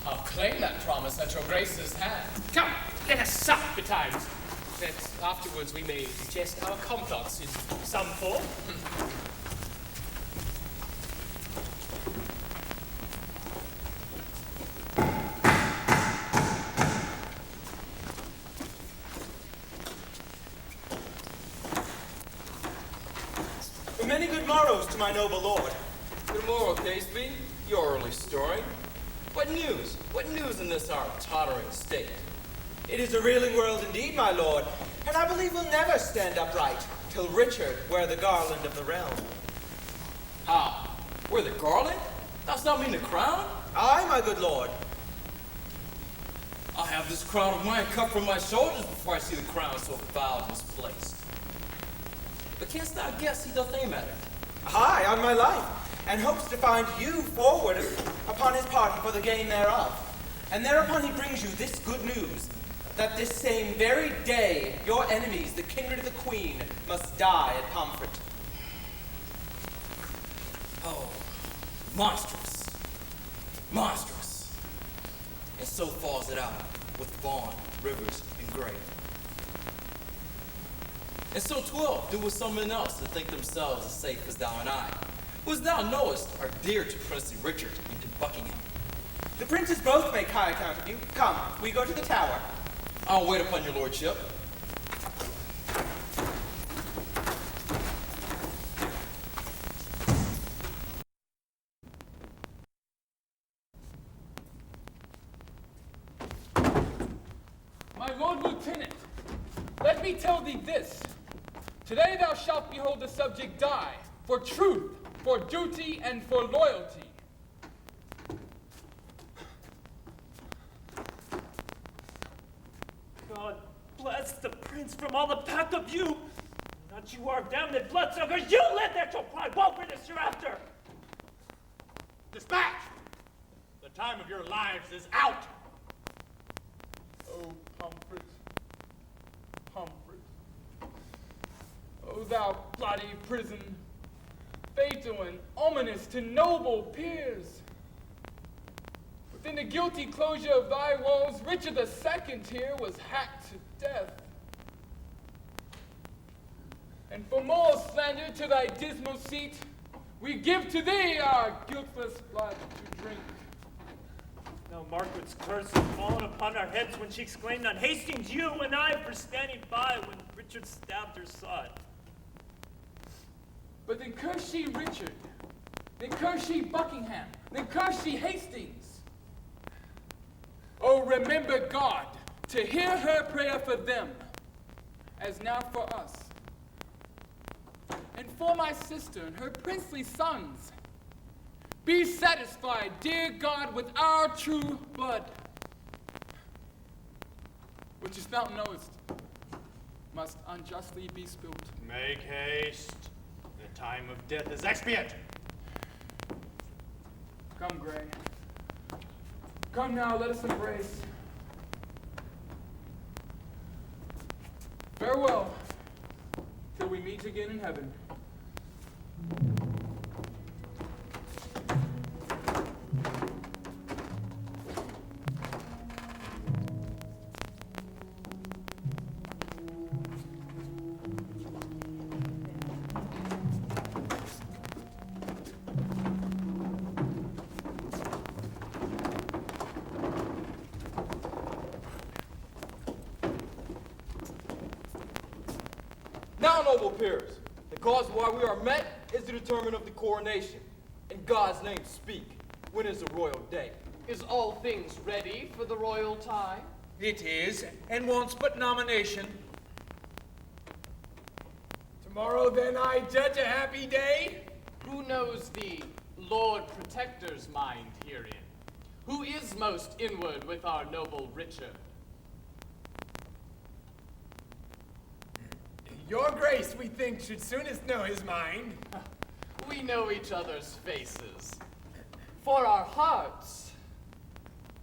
I'll claim that promise at your grace's hand. Come, let us sup betimes, that afterwards we may digest our complots in some form. Many good morrows to my noble lord. Good morrow, Catesby. Your early story. What news? What news in this our tottering state? It is a reeling world indeed, my lord, and I believe we'll never stand upright till Richard wear the garland of the realm. How? Wear the garland? Dost thou mean the crown? Aye, my good lord. I'll have this crown of mine cut from my shoulders before I see the crown so foul and misplaced. But canst thou guess he doth aim at it? Aye, on my life, and hopes to find you forward upon his party for the gain thereof. And thereupon he brings you this good news, that this same very day your enemies, the kindred of the queen, must die at Pomfret. Oh, monstrous. Monstrous. And so falls it out with Vaughan, Rivers, and Gray. And so 12 do with someone else that think themselves as safe as thou and I, who as thou knowest are dear to Princely Richard and to Buckingham. The princes both make high account of you. Come, we go to the tower. I'll wait upon your lordship. My Lord Lieutenant, let me tell thee this. Today thou shalt behold the subject die, for truth, for duty, and for loyalty. God bless the prince from all the pack of you. Not you are damned bloodsuckers. You led there till pride. Woe for this hereafter. Dispatch! The time of your lives is out. O Pomfret, Pomfret. O thou bloody prison, fatal and ominous to noble peers. Within the guilty closure of thy walls, Richard II here was hacked to death. And for more slander to thy dismal seat, we give to thee our guiltless blood to drink. Now Margaret's curse has fallen upon our heads when she exclaimed on Hastings, you and I for standing by when Richard stabbed her son. But then curse she Richard, then curse she Buckingham, then curse she Hastings. Oh, remember God, to hear her prayer for them, as now for us. And for my sister and her princely sons, be satisfied, dear God, with our true blood, which, as thou knowest, must unjustly be spilt. Make haste. The time of death is expiate. Come, Gray. Come now, let us embrace. Farewell, till we meet again in heaven. Now, noble peers, the cause why we are met is to determine of the coronation. In God's name speak, when is the royal day? Is all things ready for the royal time? It is, and wants but nomination. Tomorrow then I judge a happy day. Who knows the Lord Protector's mind herein? Who is most inward with our noble Richard? Your grace, we think, should soonest know his mind. We know each other's faces. For our hearts,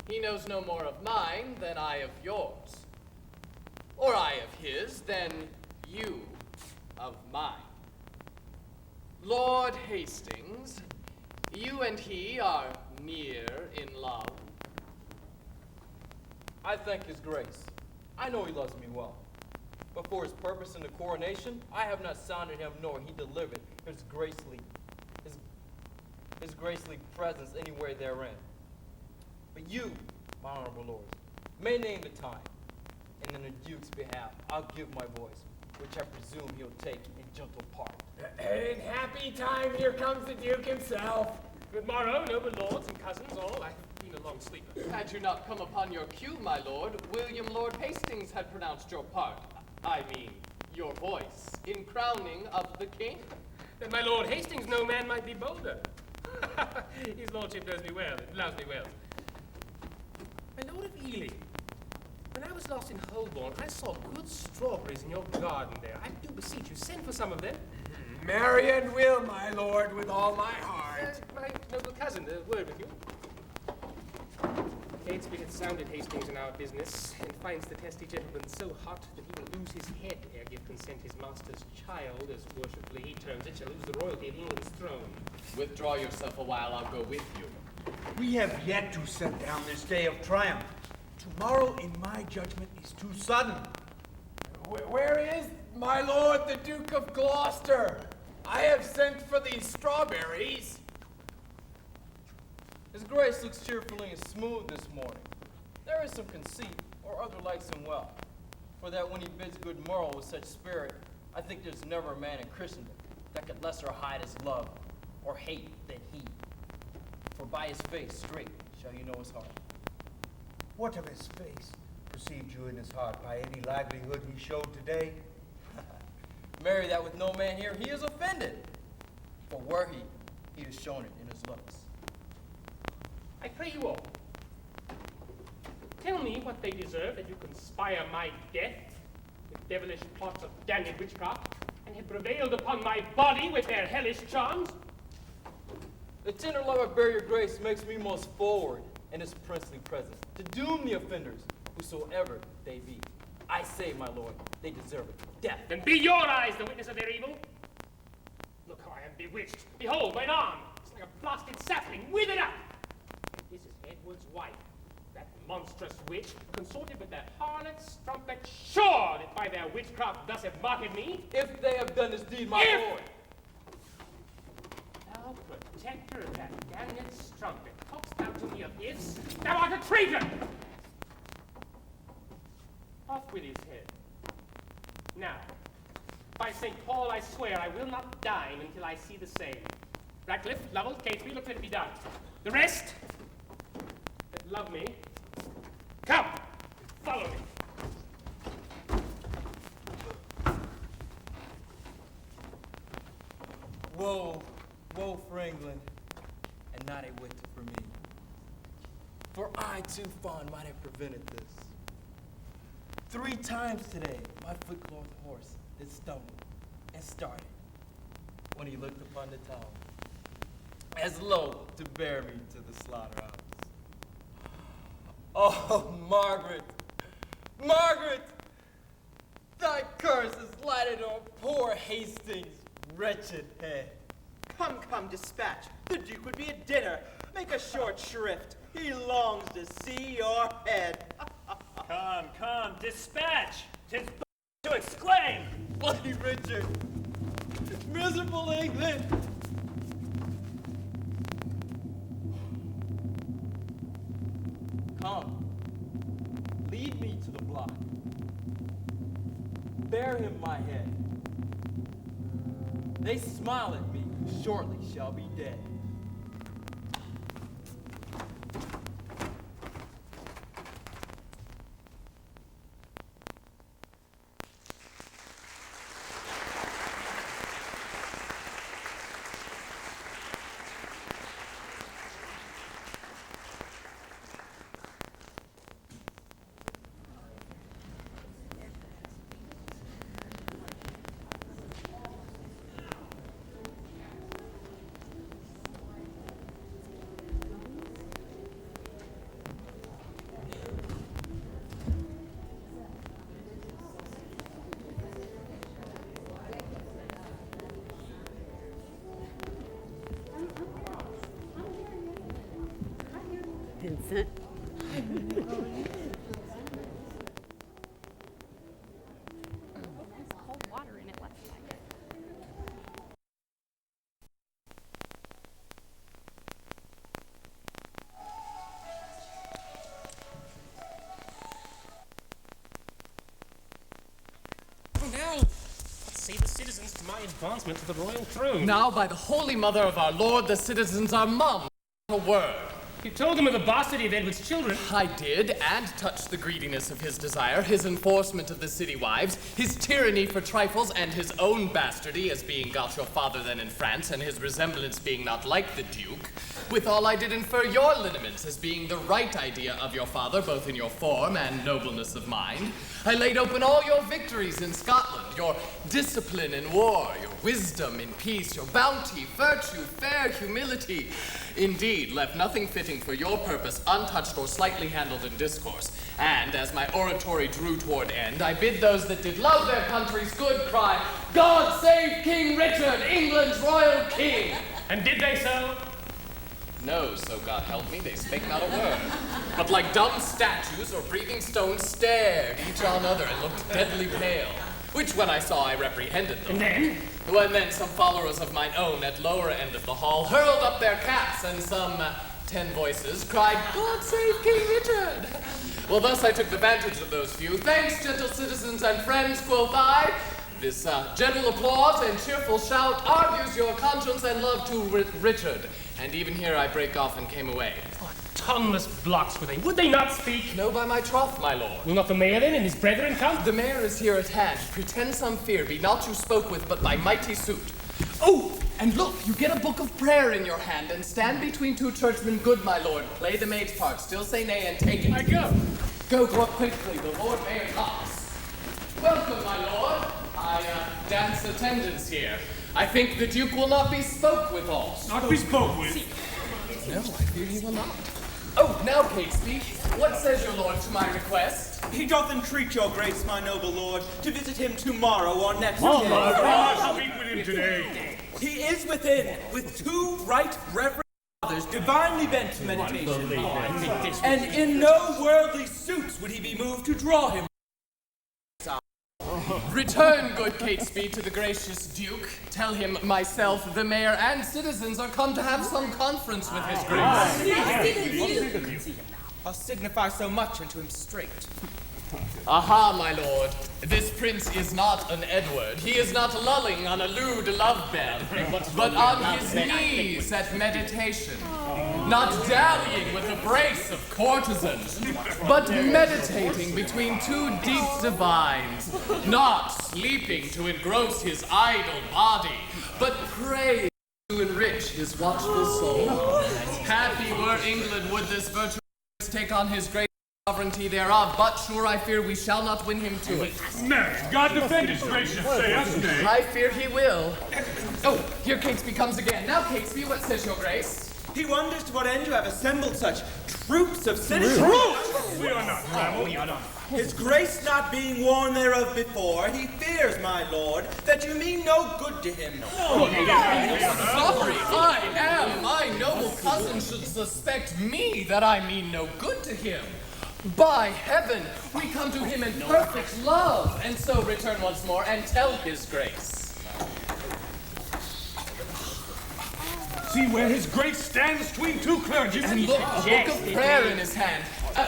he knows no more of mine than I of yours. Or I of his than you of mine. Lord Hastings, you and he are near in love. I thank his grace. I know he loves me well. But for his purpose in the coronation, I have not sounded him, nor he delivered his gracely presence anywhere therein. But you, my honorable lords, may name the time, and in the Duke's behalf, I'll give my voice, which I presume he'll take in gentle part. In happy time, here comes the Duke himself. Good morrow, noble lords and cousins all. I've been a long sleeper. Had you not come upon your cue, my lord, William Lord Hastings had pronounced your part. I mean, your voice, in crowning of the king. Then my Lord Hastings, no man might be bolder. His lordship knows me well, and loves me well. My Lord of Ely, when I was lost in Holborn, I saw good strawberries in your garden there. I do beseech you, send for some of them. Marry and will, my lord, with all my heart. My noble cousin, a word with you. Catesby had sounded Hastings in our business, and finds the testy gentleman so hot that he will lose his head ere give consent his master's child, as worshipfully he terms it, shall lose the royalty of England's throne. Withdraw yourself a while, I'll go with you. We have yet to set down this day of triumph. Tomorrow, in my judgment, is too sudden. Where is my lord the Duke of Gloucester? I have sent for these strawberries. His grace looks cheerfully and smooth this morning. There is some conceit, or other likes him well. For that when he bids good morrow with such spirit, I think there's never a man in Christendom that could lesser hide his love or hate than he. For by his face straight shall you know his heart. What of his face? Perceived you in his heart by any livelihood he showed today? Marry that with no man here, he is offended. For were he has shown it in his looks. I pray you all, tell me what they deserve that you conspire my death with devilish plots of damned witchcraft, and have prevailed upon my body with their hellish charms. The tender love I bear your grace makes me most forward in his princely presence, to doom the offenders, whosoever they be. I say, my lord, they deserve it. Death. Then be your eyes the witness of their evil. Look how I am bewitched. Behold, mine arm is like a blasted sapling, withered up. This is Edward's wife, that monstrous witch, consorted with that harlot strumpet, sure that by their witchcraft thus have martyred me. If they have done this deed, my lord. Thou protector of that damned strumpet, talkst thou to me of ifs? Thou art a traitor! Off with his head. Now, by St. Paul, I swear I will not dine until I see the same. Ratcliffe, Lovell, Catesby, look let it be done. The rest that love me, come, follow me. Woe, woe for England, and not a whit for me. For I too fond might have prevented this. 3 times today my foot-cloth horse did stumble and started when he looked upon the town, as loath to bear me to the slaughterhouse. Oh, Margaret, Margaret, thy curse is lighted on poor Hastings' wretched head. Come, come, dispatch. The Duke would be at dinner. Make a short shrift. He longs to see your head. Come, come, dispatch! 'Tis to exclaim! Bloody Richard! Miserable England! Come, lead me to the block. Bear him my head. They smile at me, who shortly shall be dead. Vincent. Now, let's say the citizens to my advancement to the royal throne. Now, by the holy mother of our Lord, the citizens are mum. A word. You told him of the bastardy of Edward's children. I did, and touched the greediness of his desire, his enforcement of the city wives, his tyranny for trifles, and his own bastardy as being got your father then in France, and his resemblance being not like the Duke. Withal, I did infer your lineaments as being the right idea of your father, both in your form and nobleness of mind. I laid open all your victories in Scotland, your discipline in war, your wisdom in peace, your bounty, virtue, fair humility. Indeed, left nothing fitting for your purpose untouched or slightly handled in discourse. And as my oratory drew toward end, I bid those that did love their country's good cry, God save King Richard, England's royal king! And did they so? No, so God help me, they spake not a word. But like dumb statues or breathing stones stared each on other and looked deadly pale. Which when I saw, I reprehended them. And then? When then some followers of mine own at lower end of the hall hurled up their caps, and some 10 voices cried, God save King Richard! Well, thus I took the vantage of those few. Thanks, gentle citizens and friends, quoth I. This general applause and cheerful shout argues your conscience and love to Richard. And even here I break off and came away. Oh, tongueless blocks were they. Would they not speak? No, by my troth, my lord. Will not the mayor then and his brethren come? The mayor is here at hand. Pretend some fear. Be not you spoke with, but by mighty suit. Oh, and look, you get a book of prayer in your hand, and stand between 2 churchmen good, my lord. Play the maid's part. Still say nay and take it. I go. Go up quickly. The lord mayor knocks. Welcome, my lord. I dance attendance here. I think the Duke will not be spoke with all. Not be spoke with? No, I fear he will not. Oh, now, Catesby, what says your lord to my request? He doth entreat your grace, my noble lord, to visit him tomorrow or next day. Speak with him today. He is within, with 2 right reverend fathers, divinely bent to meditation. And in no worldly suits would he be moved to draw him. Return, good Catesby, to the gracious Duke. Tell him myself, the mayor, and citizens are come to have some conference with his grace. I'll signify so much unto him straight. Aha, my lord. This prince is not an Edward. He is not lulling on a lewd love bed, but on his knees at meditation. Not dallying with a brace of courtesans, but meditating between 2 deep divines. Not sleeping to engross his idle body, but praying to enrich his watchful soul. Happy were England would this virtuous take on his great sovereignty thereof, but sure I fear we shall not win him to it. Nay, God defend his gracious, say us nay. I fear he will. Oh, here Catesby comes again. Now, Catesby, what says your grace? He wonders to what end you have assembled such troops of citizens. Troops! We are not rabble. We are not. His grace not being warned thereof before, he fears, my lord, that you mean no good to him. Sorry, I am. My noble cousin should suspect me that I mean no good to him. By heaven, we come to him in perfect love, and so return once more and tell his grace. See where his grace stands between two clergymen. And look, a book of prayer in his hand.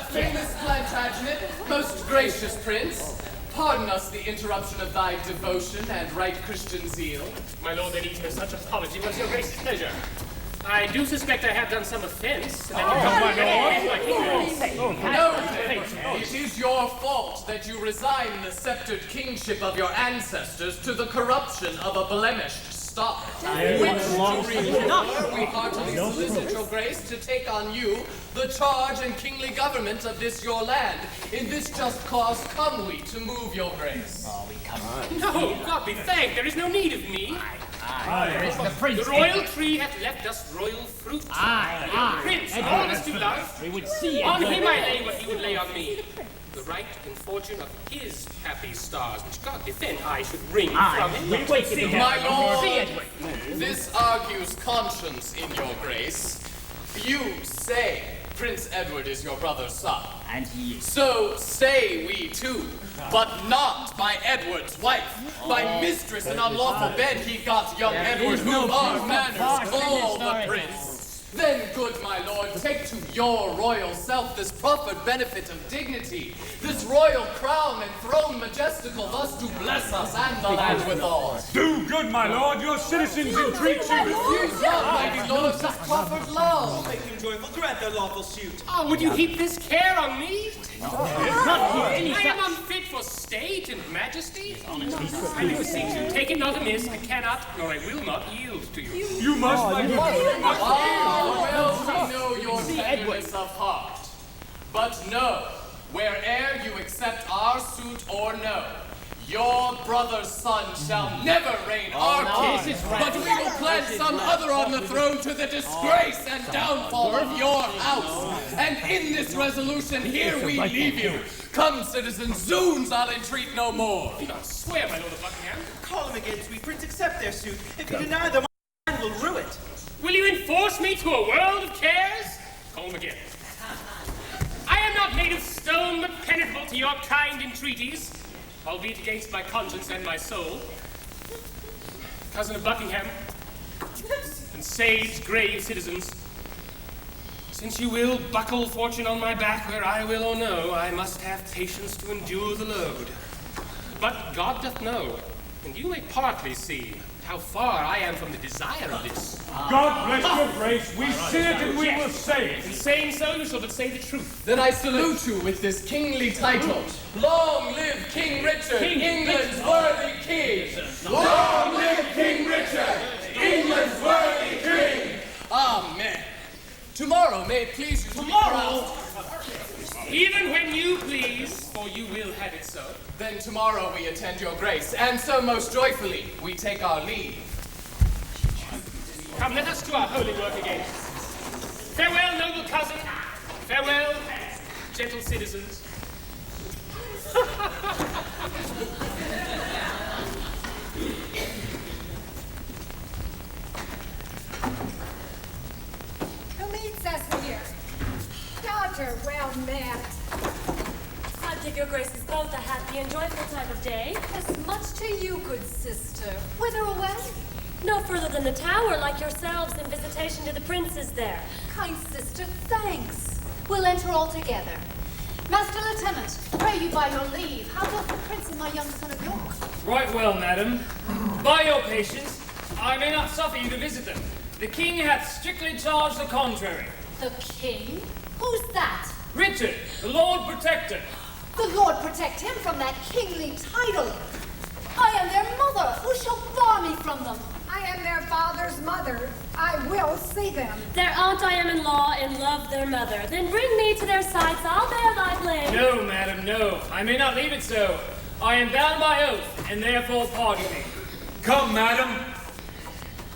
Famous Plantagenet, most gracious prince, pardon us the interruption of thy devotion and right Christian zeal. My lord, there needs no such apology. What's your grace's pleasure? I do suspect I have done some offense. No, it is your fault that you resign the sceptered kingship of your ancestors to the corruption of a blemished stock. Which we heartily solicit your grace to take on you the charge and kingly government of this your land. In this just cause come we to move your grace. No, God be thanked, there is no need of me. The royal tree hath left us royal fruit. The prince, all of us to love. We would see it. On him I lay what he would lay on me. The right and fortune of his happy stars, which God defend I should wring from him. My lord, this argues conscience in your grace. You say Prince Edward is your brother's son. And he is. So say we too, but not by Edward's wife. By mistress in unlawful bed he got young Edward, whom our manners call the prince. Then, good my lord, take to your royal self this proffered benefit of dignity, this royal crown and throne majestical, thus to bless us and the land withal. Do good, my lord, your citizens entreat you. Refuse not, mighty lord, this proffered love. Make him joyful, grant their lawful suit. Oh, would you heap this care on me? I am unfit for state and majesty. I do seek to take it not amiss. I cannot, nor I will not yield to you. You must, my lord. Well, we know your tenderness of heart. But know, where'er you accept our suit or no, your brother's son shall never reign our king, but we will plant some other on the throne to the disgrace and downfall of your house. And in this resolution here we leave you. Come, citizen Zoons, I'll entreat no more. Do not swear, my lord of Buckingham. Call him again, sweet prince, accept their suit. If you deny them, my hand will rue it. Will you enforce me to a world of cares? Call him again. I am not made of stone, but penetrable to your kind entreaties, albeit against my conscience and my soul. Cousin of Buckingham, and sage, grave citizens, since you will buckle fortune on my back where I will or no, I must have patience to endure the load. But God doth know, and you may partly see how far I am from the desire of this. God bless your grace. We see it and we will say it. In saying so, you shall but say the truth. Then I salute you with this kingly title. Long live King Richard, England's worthy king! Long live King Richard, England's worthy king! Amen. Tomorrow may it please you to be crowned. Even when you please, for you will have it so. Then tomorrow we attend your grace, and so most joyfully we take our leave. Come, let us to our holy work again. Farewell, noble cousin. Farewell, gentle citizens. Who meets us here? Daughter, well met. I give your graces both a happy and joyful time of day. As much to you, good sister. Whither away? No further than the tower, like yourselves, in visitation to the princes there. Kind sister, thanks. We'll enter all together. Master Lieutenant, pray you by your leave, how doth the prince and my young son of York? Right well, madam. By your patience, I may not suffer you to visit them. The king hath strictly charged the contrary. The king? Who's that? Richard, the Lord Protector. The Lord protect him from that kingly title. I am their mother. Who shall bar me from them? I am their father's Arthur's mother, I will see them. Their aunt I am in law and love their mother. Then bring me to their sides, I'll bear thy blame. No, madam, no. I may not leave it so. I am bound by oath, and therefore pardon me. Come, madam.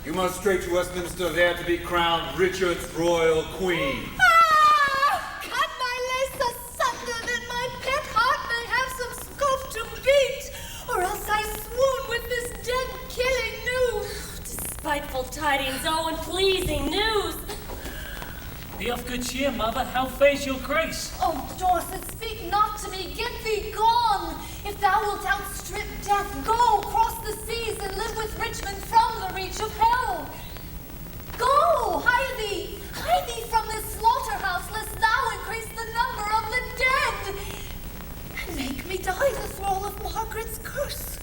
You must straight to Westminster there to be crowned Richard's royal queen. Cut my lace asunder that my pet heart may have some scope to beat, or else I swoon with this dead-killing news. Spiteful tidings, oh, and pleasing news. Be of good cheer, mother. How fares your grace? Oh, Dorset, speak not to me. Get thee gone. If thou wilt outstrip death, go, cross the seas, and live with Richmond from the reach of hell. Go, hide thee from this slaughterhouse, lest thou increase the number of the dead, and make me die the thrall of Margaret's curse.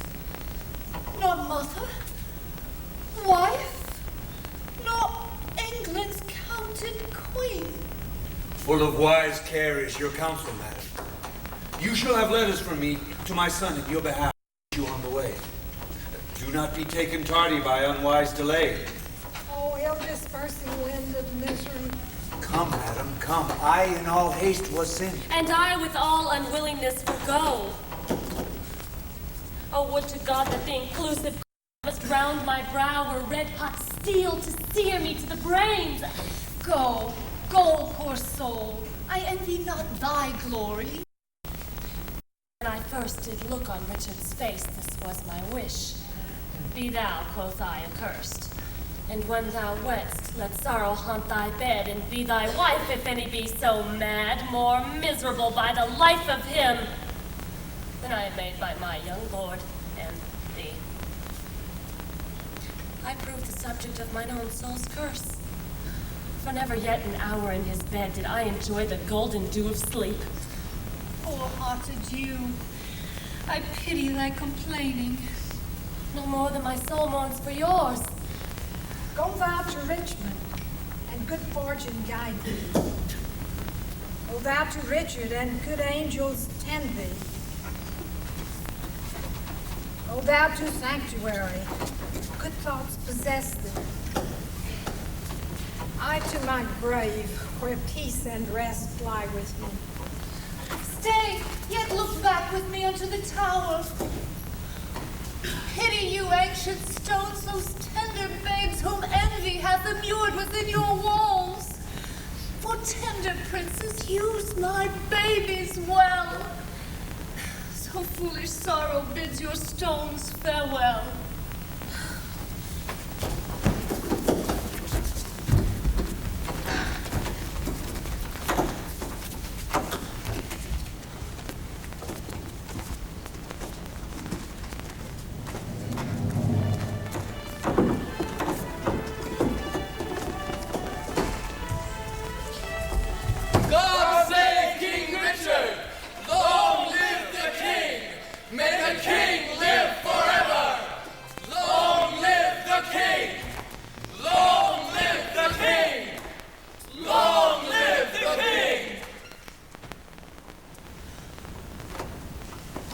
Nor mother, wife, nor England's counted queen. Full of wise care is your counsel, madam. You shall have letters from me to my son in your behalf, you on the way. Do not be taken tardy by unwise delay. Oh, ill-dispersing wind of misery. Come, madam, come. I in all haste was sent. And I with all unwillingness will go. Oh, would to God that the inclusive must round my brow were red-hot steel to sear me to the brains. Go, go, poor soul. I envy not thy glory. When I first did look on Richard's face, this was my wish. Be thou, quoth I, accursed. And when thou went'st, let sorrow haunt thy bed, and be thy wife, if any be so mad, more miserable by the life of him than I am made by my young lord and thee. I prove the subject of mine own soul's curse. For never yet an hour in his bed did I enjoy the golden dew of sleep. Poor-hearted you, I pity thy complaining. No more than my soul mourns for yours. Go thou to Richmond, and good fortune guide thee. Go thou to Richard, and good angels tend thee. Go thou to sanctuary, good thoughts possess thee. I to my grave, where peace and rest lie with me. Stay, yet look back with me unto the tower. Pity you, ancient stones, those tender babes whom envy hath immured within your walls. For tender princes, use my babies well. So foolish sorrow bids your stones farewell.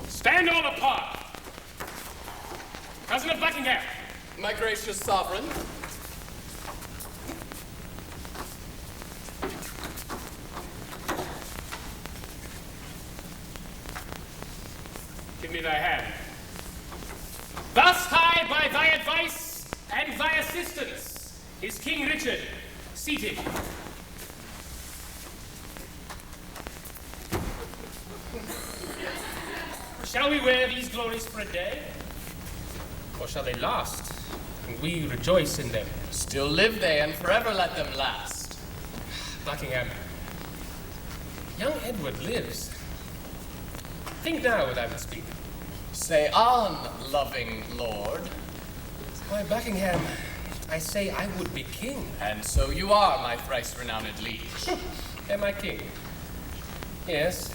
Stand all apart! Cousin of Buckingham! My gracious sovereign. Give me thy hand. Thus high by thy advice and thy assistance is King Richard seated. Shall we wear these glories for a day? Or shall they last, and we rejoice in them? Still live they, and forever let them last. Buckingham, young Edward lives. Think now what I would speak. Say on, loving lord. Why, Buckingham, I say I would be king. And so you are, my thrice-renowned liege. Am I king? Yes,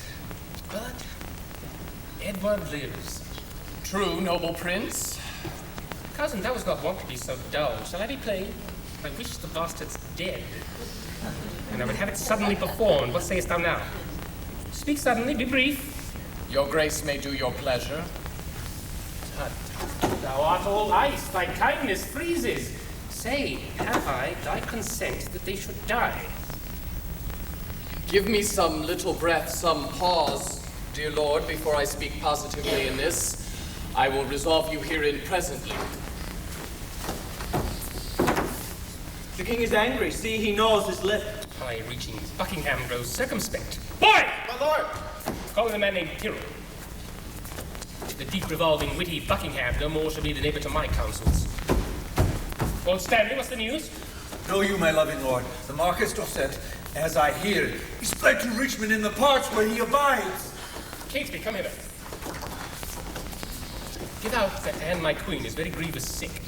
but Edward lives. True, noble prince. Cousin, thou was not wont to be so dull. Shall I be plain? I wish the bastard's dead. And I would have it suddenly performed. What sayest thou now? Speak suddenly, be brief. Your grace may do your pleasure. Tut, thou art all ice, thy kindness freezes. Say, have I thy consent that they should die? Give me some little breath, some pause, dear Lord, before I speak positively in this. I will resolve you herein presently. The king is angry. See, he gnaws his lip. High-reaching Buckingham grows circumspect. Boy! My lord! Call in a man named Tyrrell. The deep-revolving, witty Buckingham no more shall be the neighbor to my counsels. Lord Stanley, what's the news? Know you, my loving lord, the Marquis Dorset, as I hear, is fled to Richmond in the parts where he abides. Catesby, come hither. Give out that Anne, my queen, is very grievous sick.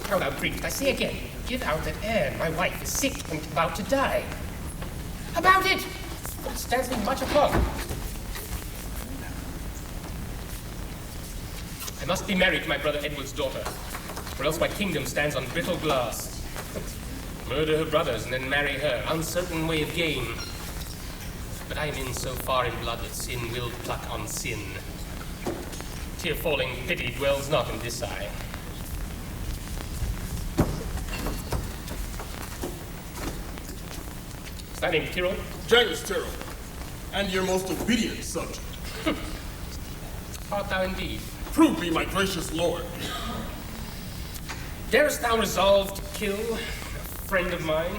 How thou grieved, I say again. Give out that Anne, my wife, is sick and about to die. About it! It stands me much upon. I must be married to my brother Edward's daughter, or else my kingdom stands on brittle glass. Murder her brothers and then marry her, uncertain way of gain. But I am in so far in blood that sin will pluck on sin. Tear-falling pity dwells not in this eye. Is thy name Tyrrell? James Tyrrell, and your most obedient subject. Art thou indeed? Prove me, my gracious lord. Darest thou resolve to kill a friend of mine?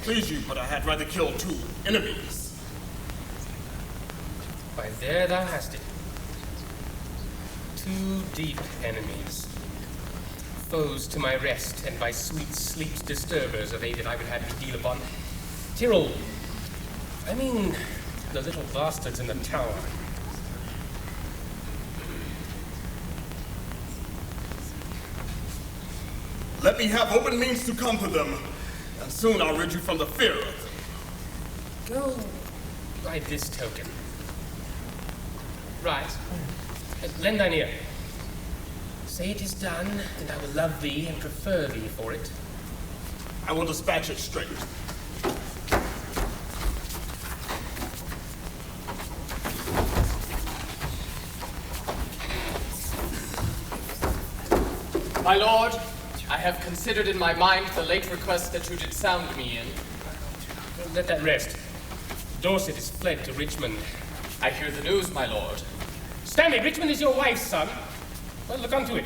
Please you, but I had rather kill two enemies. Why, there thou hast it. Two deep enemies. Foes to my rest, and by sweet sleep's disturbers are they that I would have me deal upon. Tyrrell, I mean the little bastards in the tower. Let me have open means to come to them, and soon I'll rid you from the fear of them. Go by this token. Right. Lend thine ear. Say it is done, and I will love thee and prefer thee for it. I will dispatch it straight. My lord, I have considered in my mind the late request that you did sound me in. Let that rest. Dorset is fled to Richmond. I hear the news, my lord. Stanley, Richmond is your wife's son. Well, look unto it.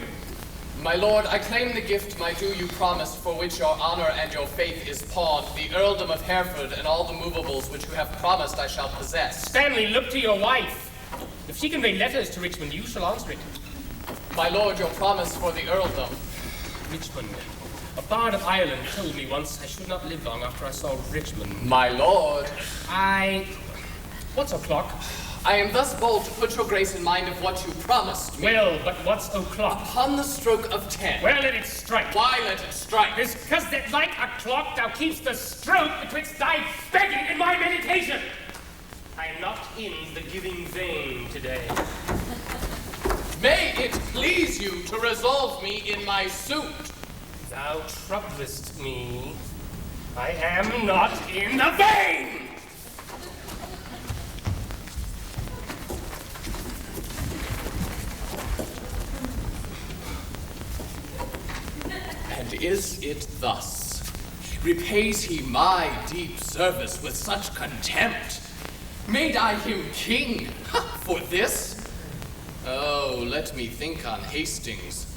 My lord, I claim the gift my due you promised, for which your honor and your faith is pawned, the earldom of Hereford and all the movables which you have promised I shall possess. Stanley, look to your wife. If she convey letters to Richmond, you shall answer it. My lord, your promise for the earldom. Richmond. A bard of Ireland told me once I should not live long after I saw Richmond. My lord. What's o'clock? I am thus bold to put your grace in mind of what you promised me. Well, but what's o'clock? Upon the stroke of 10. Well, let it strike. Why let it strike? It's 'cause that like a clock thou keeps the stroke betwixt thy begging and my meditation. I am not in the giving vein today. May it please you to resolve me in my suit. Thou troublest me. I am not in the vein! And is it thus? Repays he my deep service with such contempt? Made I him king for this? Oh, let me think on Hastings,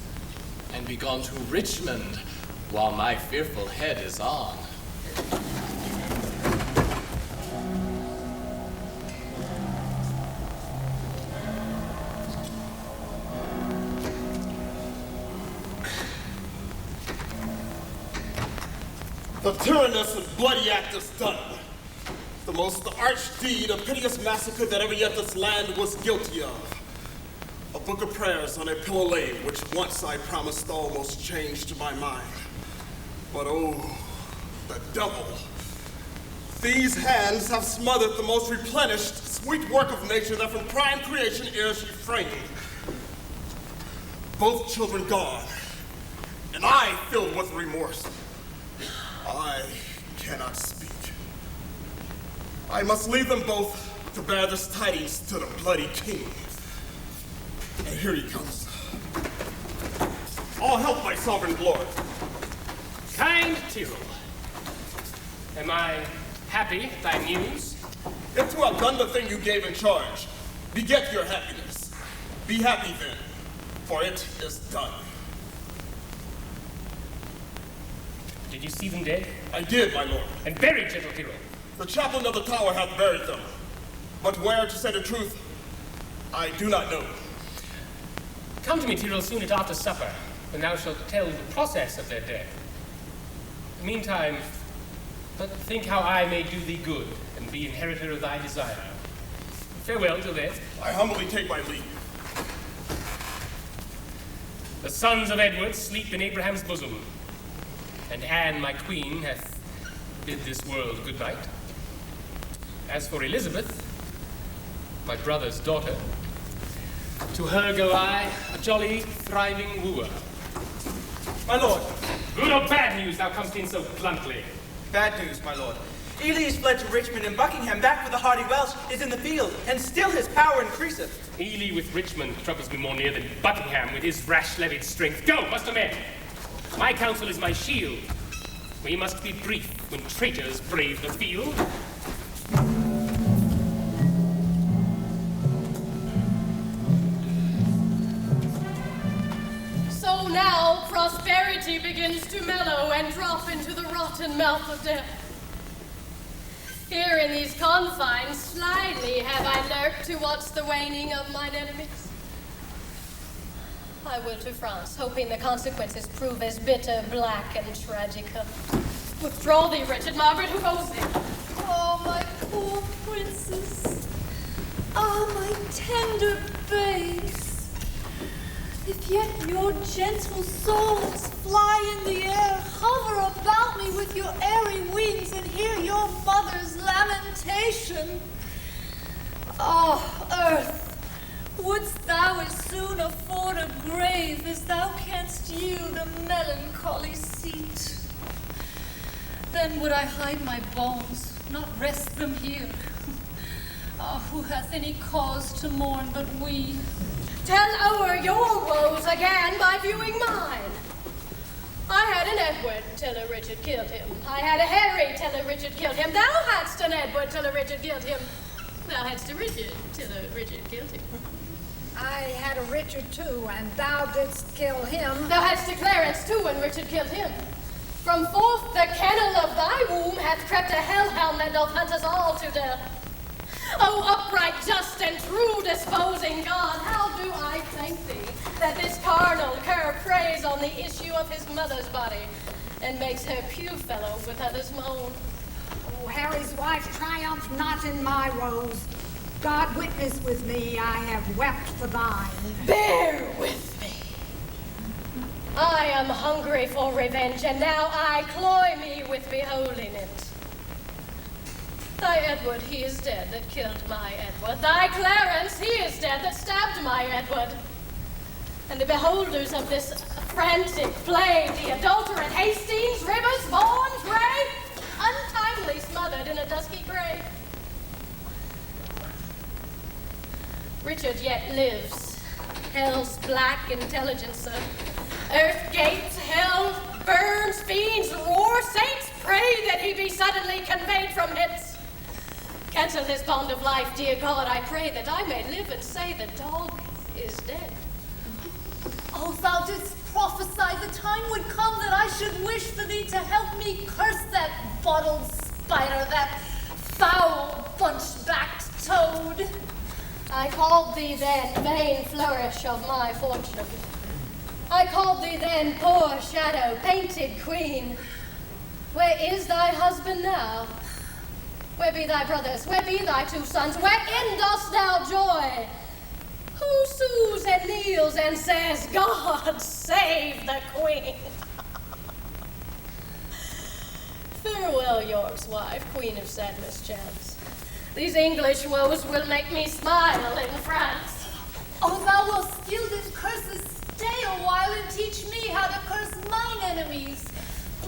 and be gone to Richmond while my fearful head is on. The tyrannous and bloody act is done. The most arch deed, a piteous massacre that ever yet this land was guilty of. A book of prayers on a pillow laid, which once I promised almost changed my mind. But oh, the devil. These hands have smothered the most replenished, sweet work of nature that from prime creation ere she framed. Both children gone, and I filled with remorse. I cannot speak. I must leave them both to bear this tidings to the bloody king. And here he comes. All help, my sovereign lord. Kind Tyrrell, am I happy at thy news? If to have done the thing you gave in charge, beget your happiness. Be happy then, for it is done. Did you see them dead? I did, my lord. And buried, gentle Tyrrell? The chaplain of the tower hath buried them. But where, to say the truth, I do not know. Come to me, Tyrrell, soon at after supper, when thou shalt tell the process of their death. Meantime, but think how I may do thee good, and be inheritor of thy desire. Farewell till then. I humbly take my leave. The sons of Edward sleep in Abraham's bosom, and Anne, my queen, hath bid this world good night. As for Elizabeth, my brother's daughter, to her go I, a jolly, thriving wooer. My lord. Good or bad news thou comest in so bluntly? Bad news, my lord. Ely is fled to Richmond, and Buckingham, back with the hardy Welsh, is in the field, and still his power increaseth. Ely with Richmond troubles me more near than Buckingham with his rash-levied strength. Go, muster men! My counsel is my shield. We must be brief when traitors brave the field. So now prosperity begins to mellow and drop into the rotten mouth of death. Here in these confines, slyly have I lurked to watch the waning of mine enemies. I will to France, hoping the consequences prove as bitter, black, and tragic. Withdraw thee, wretched Margaret, who owes thee? Oh, my poor princess. Ah, my tender babes. If yet your gentle souls fly in the air, hover about me with your airy wings, and hear your mother's lamentation. Oh, earth, wouldst thou as soon afford a grave as thou canst yield a melancholy seat? Then would I hide my bones, not rest them here. Ah, who hath any cause to mourn but we? Tell o'er your woes again by viewing mine. I had an Edward till a Richard killed him. I had a Harry till a Richard killed him. Thou hadst an Edward till a Richard killed him. Thou hadst a Richard till a Richard killed him. I had a Richard too, and thou didst kill him. Thou hadst a Clarence too, and Richard killed him. From forth the kennel of thy womb hath crept a hellhound that doth hunt us all to death. O upright, just, and true disposing God, how do I thank thee that this carnal cur preys on the issue of his mother's body, and makes her pew fellow with others' moan. Oh, Harry's wife triumphed not in my woes. God witness with me, I have wept for thine. Bear with me. I am hungry for revenge, and now I cloy me with beholding it. Thy Edward, he is dead that killed my Edward. Thy Clarence, he is dead that stabbed my Edward. And the beholders of this frantic play, the adulterate Hastings, Rivers, Vaughan, Gray, untimely smothered in a dusky grave. Richard yet lives, hell's black intelligencer. Earth gates, hell burns, fiends roar, saints pray that he be suddenly conveyed from hence. Cancel his bond of life, dear God, I pray, that I may live and say the dog is dead. Oh, thou didst prophesy the time would come that I should wish for thee to help me curse that bottled spider, that foul bunch-backed toad. I called thee then, vain flourish of my fortune. I called thee then, poor shadow, painted queen. Where is thy husband now? Where be thy brothers? Where be thy two sons? Wherein dost thou joy? Who sues and kneels and says, God save the queen? Farewell, York's wife, queen of sad mischance. These English woes will make me smile in France. Oh, thou wilt still this curses stay a while and teach me how to curse mine enemies.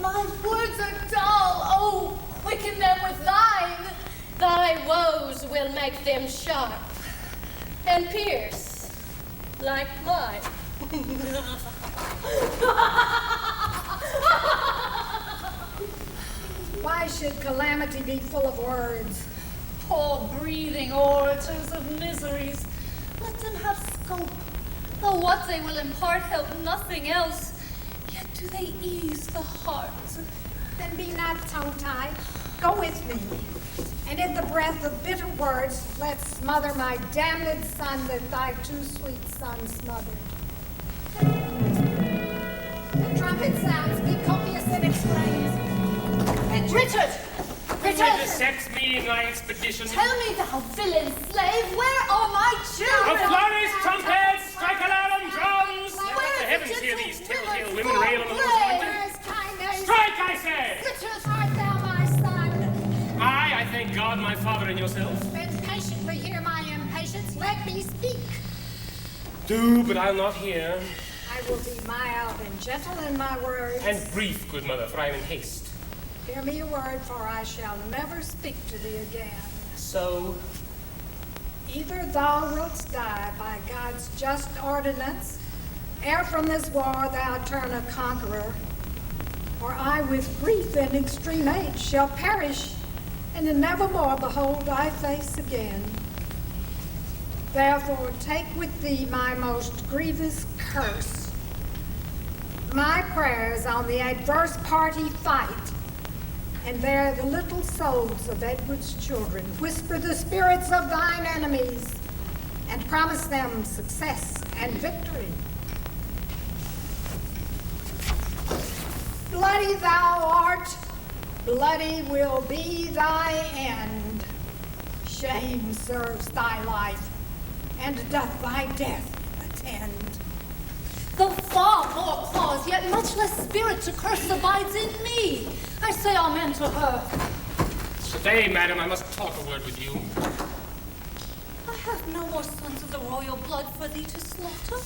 My words are dull, oh, quicken them with thine. Thy woes will make them sharp and pierce like mine. should calamity be full of words? Poor breathing orators of miseries. Let them have scope. Though what they will impart help nothing else, yet do they ease the heart. Then be not tongue-tied. Go with me. And in the breath of bitter words, let smother my damned son that thy too sweet son smothered. The trumpet sounds, be copious and exclaims. And Richard! Richard! Intercept me in my expedition. Tell me, thou villain slave, where are my children? A flourish, trumpets! Strike alarm, drums! Let the heavens hear these telltale women rail on the Lord's anointed. Strike, I say! Richard, art thou my son? I thank God, my father, and yourself. Then patiently hear my impatience. Let me speak. Do, but I'll not hear. I will be mild and gentle in my words. And brief, good mother, for I am in haste. Hear me a word, for I shall never speak to thee again. So? Either thou wilt die by God's just ordinance, ere from this war thou turn a conqueror, or I with grief and extreme age shall perish, and nevermore behold thy face again. Therefore take with thee my most grievous curse. My prayers on the adverse party fight, and there the little souls of Edward's children whisper the spirits of thine enemies, and promise them success and victory. Bloody thou art, bloody will be thy end. Shame serves thy life, and doth thy death attend. Though far more cause, yet much less spirit to curse abides in me. I say amen to her. Today, madam, I must talk a word with you. I have no more sons of the royal blood for thee to slaughter.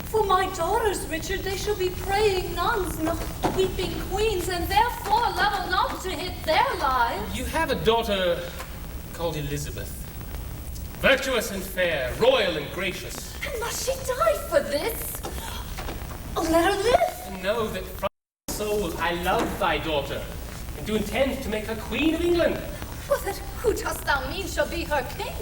For my daughters, Richard, they shall be praying nuns, not weeping queens, and therefore level not to hit their lives. You have a daughter called Elizabeth. Virtuous and fair, royal and gracious. And must she die for this? Oh, let her live. And know that from my soul I love thy daughter, and do intend to make her Queen of England. Well, then who dost thou mean shall be her king?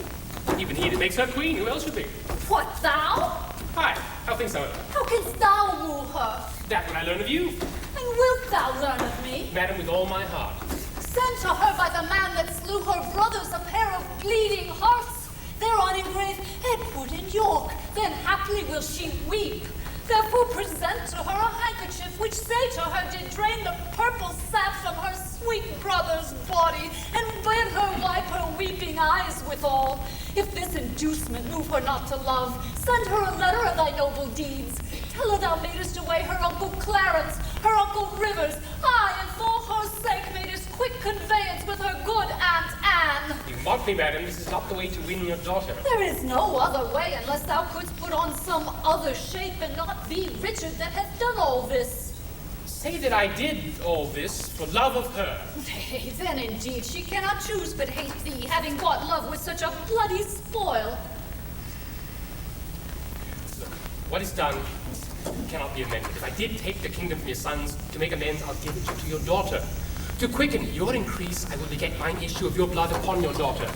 Even he that makes her queen, who else should be? What, thou? Hi, how things are? How canst thou woo her? That will I learn of you. And wilt thou learn of me? Madam, with all my heart. Sent to her by the man that slew her brothers, a pair of bleeding hearts. Thereon engraved Edward and York. Then haply will she weep. Therefore present to her a handkerchief, which say to her did drain the purple sap from her sweet brother's body, and bid her wipe her weeping eyes withal. If this inducement move her not to love, send her a letter of thy noble deeds. Tell her thou madest away her uncle Clarence, her uncle Rivers, aye, and for her sake madest quick conveyance with her good Aunt Anne. You mock me, madam. This is not the way to win your daughter. There is no other way, unless thou couldst put on some other shape and not be Richard that hath done all this. Say that I did all this for love of her. Nay, then indeed she cannot choose but hate thee, having bought love with such a bloody spoil. Look, what is done cannot be amended. If I did take the kingdom from your sons, to make amends, I'll give it to your daughter. To quicken your increase, I will beget mine issue of your blood upon your daughter.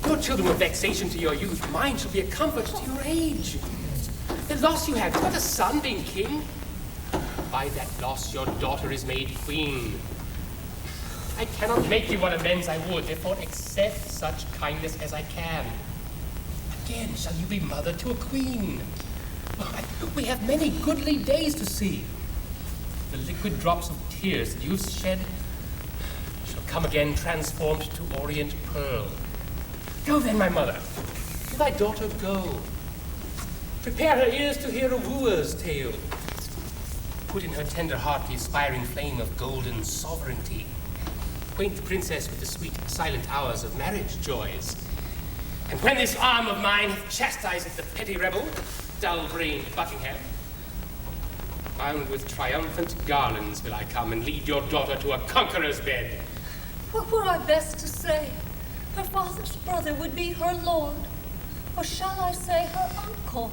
Your children were vexation to your youth. Mine shall be a comfort to your age. The loss you have, but a son being king. By that loss, your daughter is made queen. I cannot make you what amends I would, therefore accept such kindness as I can. Again shall you be mother to a queen. We have many goodly days to see. The liquid drops of tears that you've shed shall come again transformed to orient pearl. Go then, my mother. Let thy daughter go. Prepare her ears to hear a wooer's tale. Put in her tender heart the aspiring flame of golden sovereignty. Acquaint the princess with the sweet, silent hours of marriage joys. And when this arm of mine hath chastised the petty rebel, dull-brained Buckingham, bound with triumphant garlands will I come and lead your daughter to a conqueror's bed. What were I best to say? Her father's brother would be her lord, or shall I say her uncle?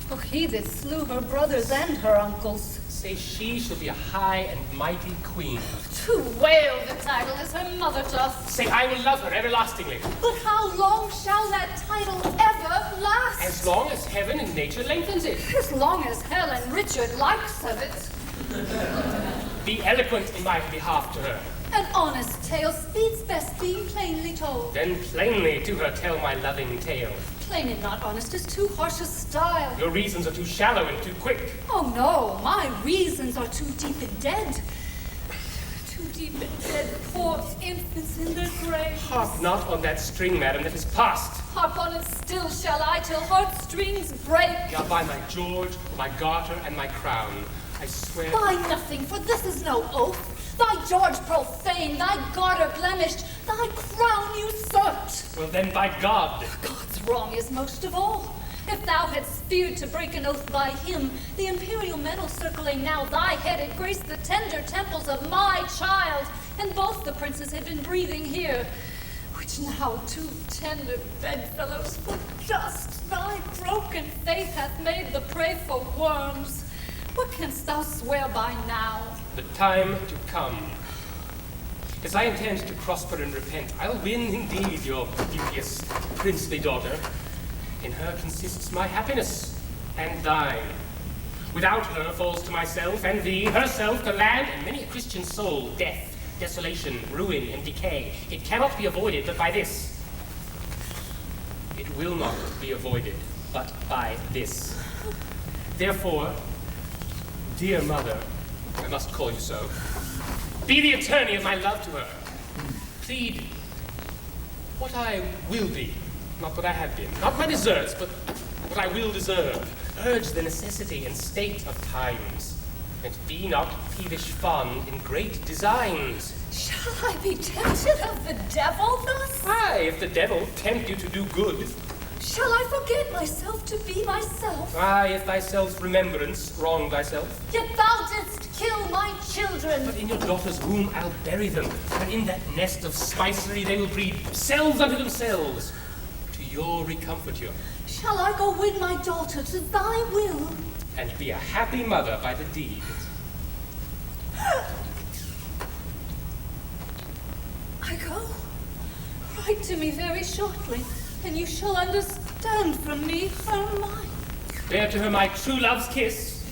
Oh, he that slew her brothers and her uncles. say she shall be a high and mighty queen. To wail the title as her mother doth. Say I will love her everlastingly. But how long shall that title ever last? As long as heaven and nature lengthens it. As long as Helen Richard likes of it. Be eloquent in my behalf to her. An honest tale speeds best being plainly told. Then plainly to her tell my loving tale. Plain and not honest is too harsh a style. Your reasons are too shallow and too quick. Oh no, my reasons are too deep and dead. Too deep and dead, poor infants in their graves. Harp not on that string, madam, that is past. Harp on it still shall I till heartstrings break. Now by my George, my garter, and my crown, I swear... By nothing, for this is no oath. Thy George profane, thy garter blemished, thy crown usurped. Well then, by God. God's wrong is most of all. If thou hadst feared to break an oath by him, the imperial medal circling now thy head had graced the tender temples of my child, and both the princes had been breathing here, which now two tender bedfellows for dust thy broken faith hath made the prey for worms. What canst thou swear by now? The time to come. As I intend to prosper and repent, I'll win indeed your beauteous, princely daughter. In her consists my happiness and thine. Without her falls to myself and thee, herself to land, and many a Christian soul, death, desolation, ruin, and decay. It cannot be avoided but by this. It will not be avoided but by this. Therefore, dear mother, I must call you so, be the attorney of my love to her. Plead what I will be, not what I have been. Not my deserts, but what I will deserve. Urge the necessity and state of times, and be not peevish fond in great designs. Shall I be tempted of the devil thus? Aye, if the devil tempt you to do good. Shall I forget myself to be myself? Aye, if thyself's remembrance wrong thyself. Yet thou didst kill my children. But in your daughter's womb I'll bury them, and in that nest of spicery they will breed selves unto themselves, to your recomforture. Shall I go win my daughter to thy will? And be a happy mother by the deed. I go. Write to me very shortly, and you shall understand from me her mind. Bear to her my true love's kiss.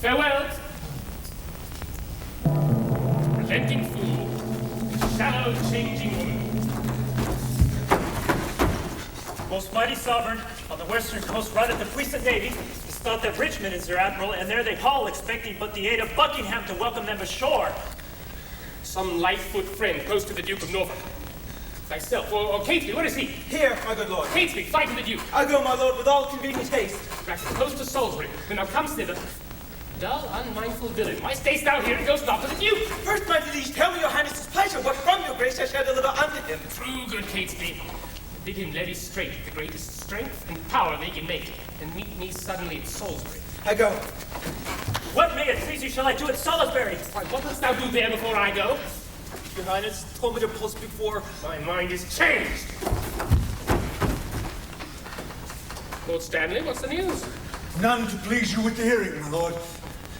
Farewell. Relenting fool, shallow changing woman. Most mighty sovereign, on the western coast right at the puissant navy, it's thought that Richmond is their admiral, and there they haul, expecting but the aid of Buckingham to welcome them ashore. Some lightfoot friend close to the Duke of Norfolk. Thyself, or Catesby, where is he? Here, my good lord. Catesby, fight to the Duke. I go, my lord, with all convenient haste. Grafton, close to Salisbury, when thou comest thither. Dull, unmindful villain, why stayst thou here and goest not to the Duke? First, my liege, tell me your highness's pleasure, what from your grace I shall deliver unto him. True, good Catesby. Bid him levy straight the greatest strength and power they can make, and meet me suddenly at Salisbury. I go. What may it please you shall I do at Salisbury? Why, what must thou do there before I go? Your highness told me to post before. My mind is changed. Lord Stanley, what's the news? None to please you with the hearing, my lord.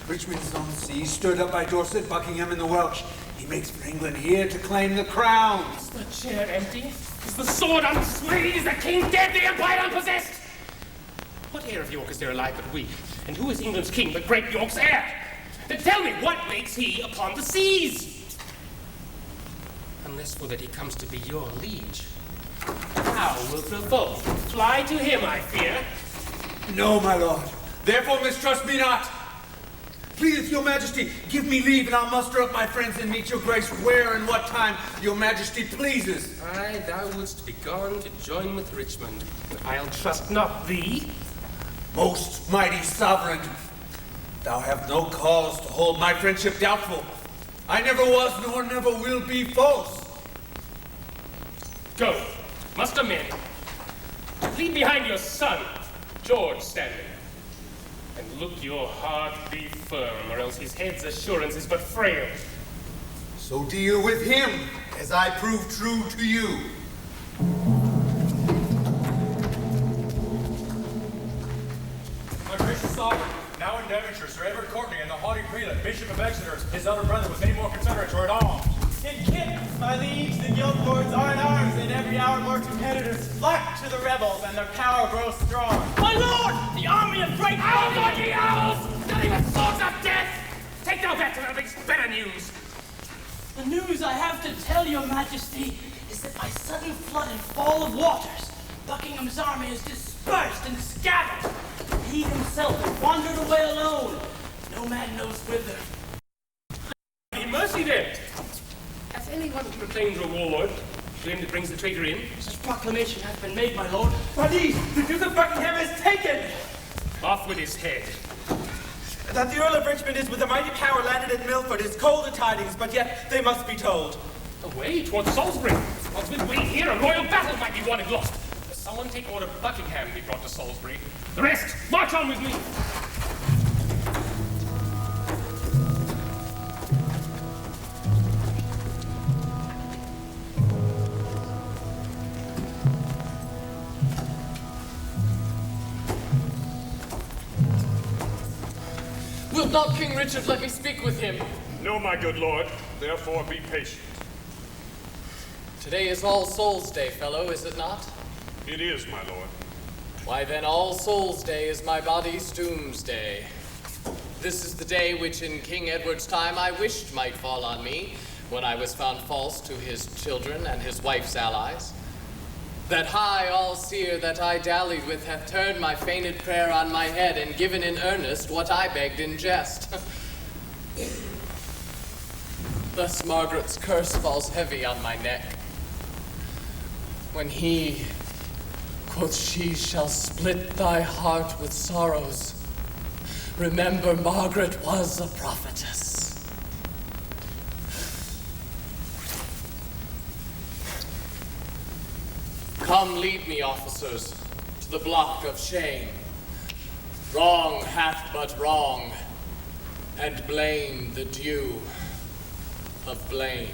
Richmond is on the sea, stirred up by Dorset, Buckingham, and the Welsh. He makes for England here to claim the crown. Is the chair empty? Is the sword unswayed? Is the king dead? The empire unpossessed? What heir of York is there alive but we? And who is England's king but great York's heir? Then tell me, what makes he upon the seas? Unless for that he comes to be your liege. How wilt revolt? Fly to him, I fear. No, my lord. Therefore mistrust me not. Please, your majesty, give me leave, and I'll muster up my friends and meet your grace where and what time your majesty pleases. Aye, thou wouldst be gone to join with Richmond, but I'll trust not thee. Most mighty sovereign, thou have no cause to hold my friendship doubtful. I never was, nor never will be false. Go, muster men. Leave behind your son, George Stanley. And look your heart be firm, or else his head's assurance is but frail. So deal with him, as I prove true to you. My gracious sovereign, Now in Devonshire, Sir Edward Courtney and the haughty prelate, Bishop of Exeter, his elder brother with many more confederates are at arms. In Kent, my liege, the guild lords are in arms, and every hour more competitors flock to the rebels, and their power grows strong. My lord! The army of great Owls, lucky owls! Nothing but swords of death! Take no back to them, it's better news. The news I have to tell your majesty is that by sudden flood and fall of waters, Buckingham's army is dispersed and scattered. He himself has wandered away alone. No man knows whither. Be mercy then. Has anyone proclaimed a warlord? Claim that brings the traitor in? Such proclamation has been made, my lord. My liege, the Duke of Buckingham is taken! Off with his head. That the Earl of Richmond is with a mighty power landed at Milford is colder tidings, but yet they must be told. Away towards Salisbury. Whilst with we here, a royal battle might be won and lost. Does someone take order Buckingham be brought to Salisbury? The rest, march on with me. Will not King Richard let me speak with him? No, my good lord. Therefore, be patient. Today is All Souls' Day, fellow, is it not? It is, my lord. Why then, All Souls' Day is my body's doomsday. This is the day which in King Edward's time I wished might fall on me, when I was found false to his children and his wife's allies. That high all-seer that I dallied with hath turned my feigned prayer on my head and given in earnest what I begged in jest. Thus Margaret's curse falls heavy on my neck. When he, quoth she, shall split thy heart with sorrows, remember Margaret was a prophetess. Come lead me, officers, to the block of shame. Wrong hath but wrong, and blame the due of blame.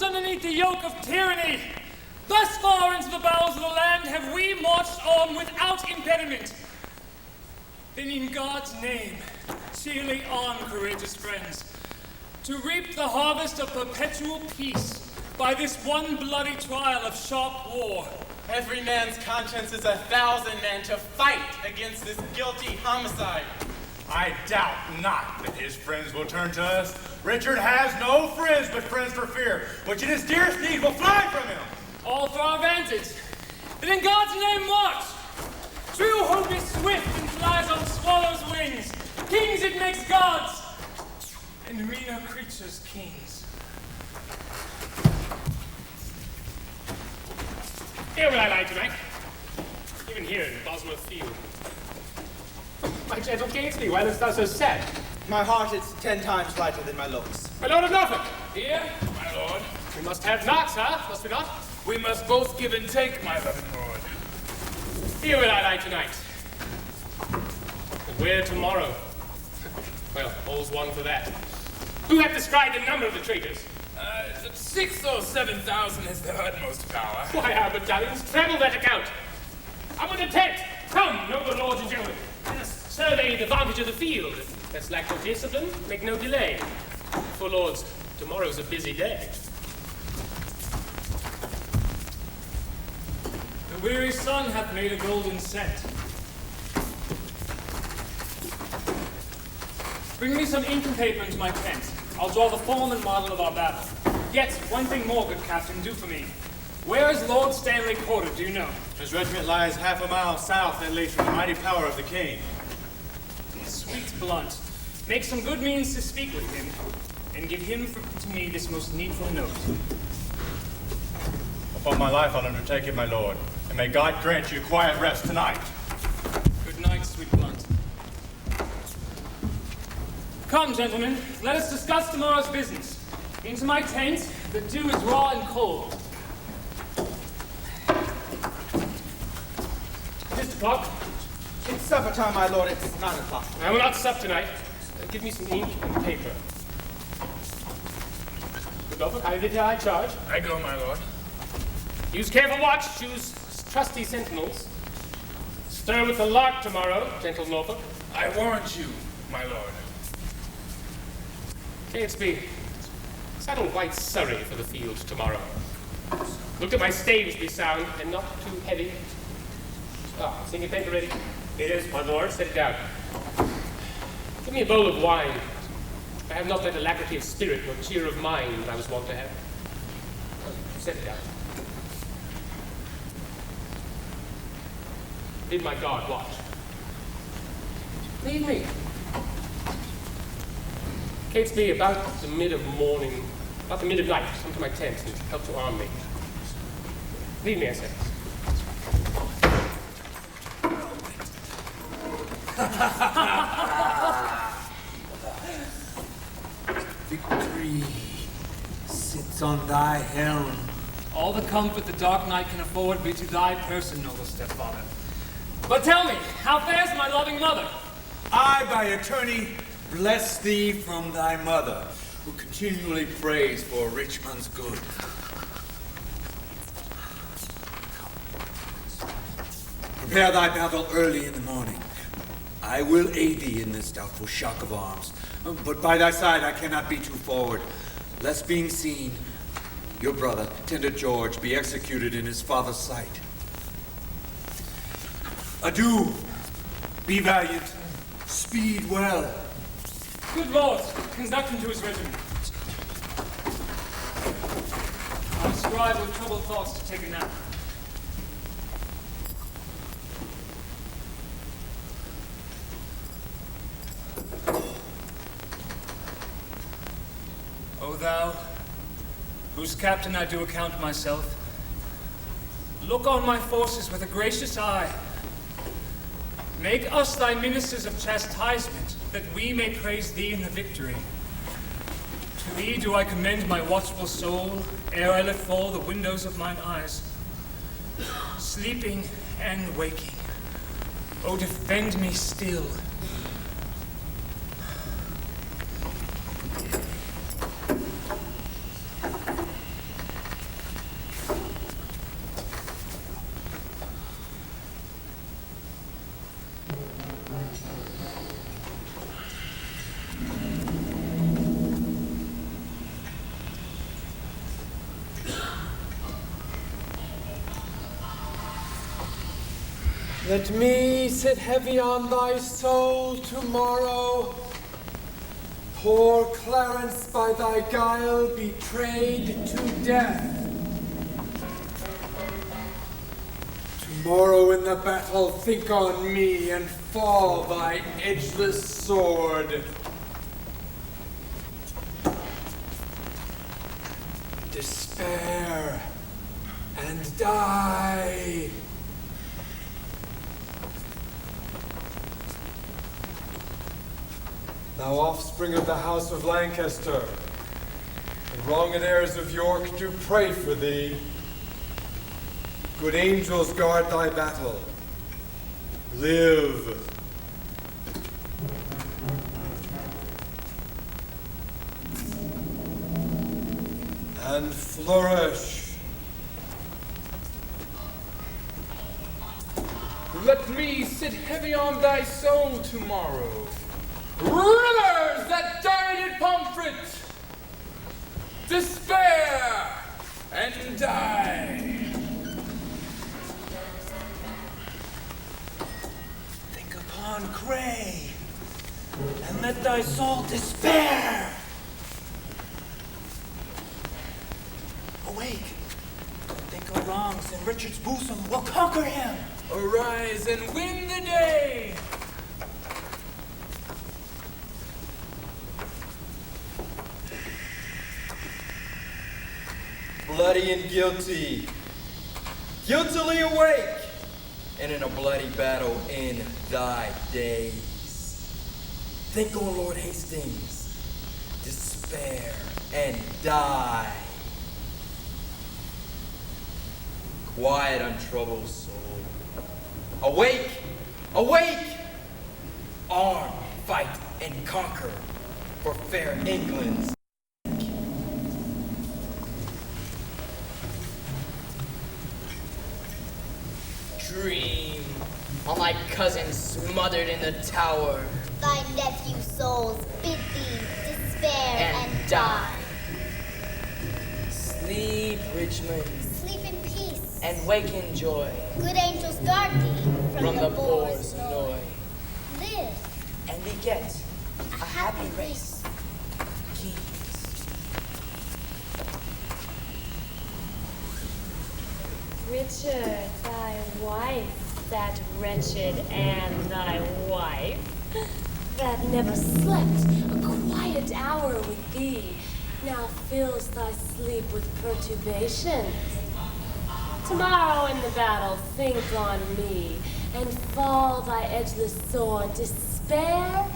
Underneath the yoke of tyranny, thus far into the bowels of the land have we marched on without impediment. Then in God's name, cheerly on, courageous friends, to reap the harvest of perpetual peace by this one bloody trial of sharp war. Every man's conscience is 1,000 men to fight against this guilty homicide. I doubt not that his friends will turn to us. Richard has no friends but friends for fear, which in his dearest need will fly from him. All for our vantage. Then in God's name march. True hope is swift and flies on swallows' wings. Kings it makes gods, and meaner creatures kings. Here will I lie tonight, even here in Bosworth Field. My gentle Catesby, why dost thou so sad? My heart is 10 times lighter than my looks. My lord of Norfolk! Here, my lord. We must have knots, must we not? We must both give and take, my loving lord. Here will I lie tonight. But where tomorrow? Well, all's one for that. Who hath described the number of the traitors? 6,000 or 7,000 is the utmost power. Why, our battalions treble that account. Up with the tent! Come, noble lords and gentlemen. Let us survey the vantage of the field. Let's lack no discipline, make no delay. For lords, tomorrow's a busy day. The weary sun hath made a golden scent. Bring me some ink and paper into my tent. I'll draw the form and model of our battle. Yet, one thing more, good captain, do for me. Where is Lord Stanley quartered, do you know? His regiment lies half a mile south, at least, from the mighty power of the king. Sweet Blunt, make some good means to speak with him, and give him to me this most needful note. Upon my life I'll undertake it, my lord, and may God grant you quiet rest tonight. Good night, sweet Blunt. Come, gentlemen, let us discuss tomorrow's business. Into my tent, the dew is raw and cold. o'clock? It's supper time, my lord. It's 9 o'clock. I will not sup tonight. Give me some ink and paper. Good Norfolk, I did I charge? I go, my lord. Use careful watch, choose trusty sentinels. Stir with the lark tomorrow, gentle Norfolk. I warrant you, my lord. Catesby, saddle white Surrey for the field tomorrow. Look that my staves be sound and not too heavy. Ah, is your paper ready? It is, my lord. Set it down. Give me a bowl of wine. I have not that alacrity of spirit nor cheer of mind that I was wont to have. Set it down. Bid my guard watch. Leave me. Catesby, about the mid of morning, about the mid of night, come to my tent and help to arm me. Leave me, I say. Victory sits on thy helm. All the comfort the dark night can afford be to thy person, noble stepfather. But tell me, how fares my loving mother? I, by attorney, bless thee from thy mother, who continually prays for Richmond's good. Prepare thy battle early in the morning. I will aid thee in this doubtful shock of arms, but by thy side I cannot be too forward, lest being seen, your brother, tender George, be executed in his father's sight. Adieu, be valiant, speed well. Good lord, conduct him to his regiment. I'm scribe with troubled thoughts to take a nap. O thou, whose captain I do account myself, look on my forces with a gracious eye. Make us thy ministers of chastisement, that we may praise thee in the victory. To thee do I commend my watchful soul, ere I let fall the windows of mine eyes. Sleeping and waking, O defend me still. Let me sit heavy on thy soul tomorrow. Poor Clarence by thy guile betrayed to death. Tomorrow in the battle think on me and fall thy edgeless sword. Despair and die. Thou offspring of the house of Lancaster, the wronged heirs of York do pray for thee. Good angels guard thy battle. Live. And flourish. Let me sit heavy on thy soul tomorrow. Rivers that died Pomfret, despair and die. Think upon Gray, and let thy soul despair. Awake, think of wrongs, and Richard's bosom will conquer him. Arise and win the day. Bloody and guilty, guiltily awake, and in a bloody battle in thy days. Think on Lord Hastings, despair and die. Quiet, untroubled soul, Awake! Awake! Arm, fight, and conquer for fair England's. Dream, all my cousins smothered in the tower. Thy nephew souls bid thee despair and die. Sleep, Richmond, Sleep in peace. and wake in joy. Good angels guard thee From the boar's annoy. Live And beget a happy race. Richard, thy wife, that wretched Anne, thy wife, that never slept a quiet hour with thee, now fills thy sleep with perturbations. Tomorrow in the battle think on me, and fall thy edgeless sword, despair,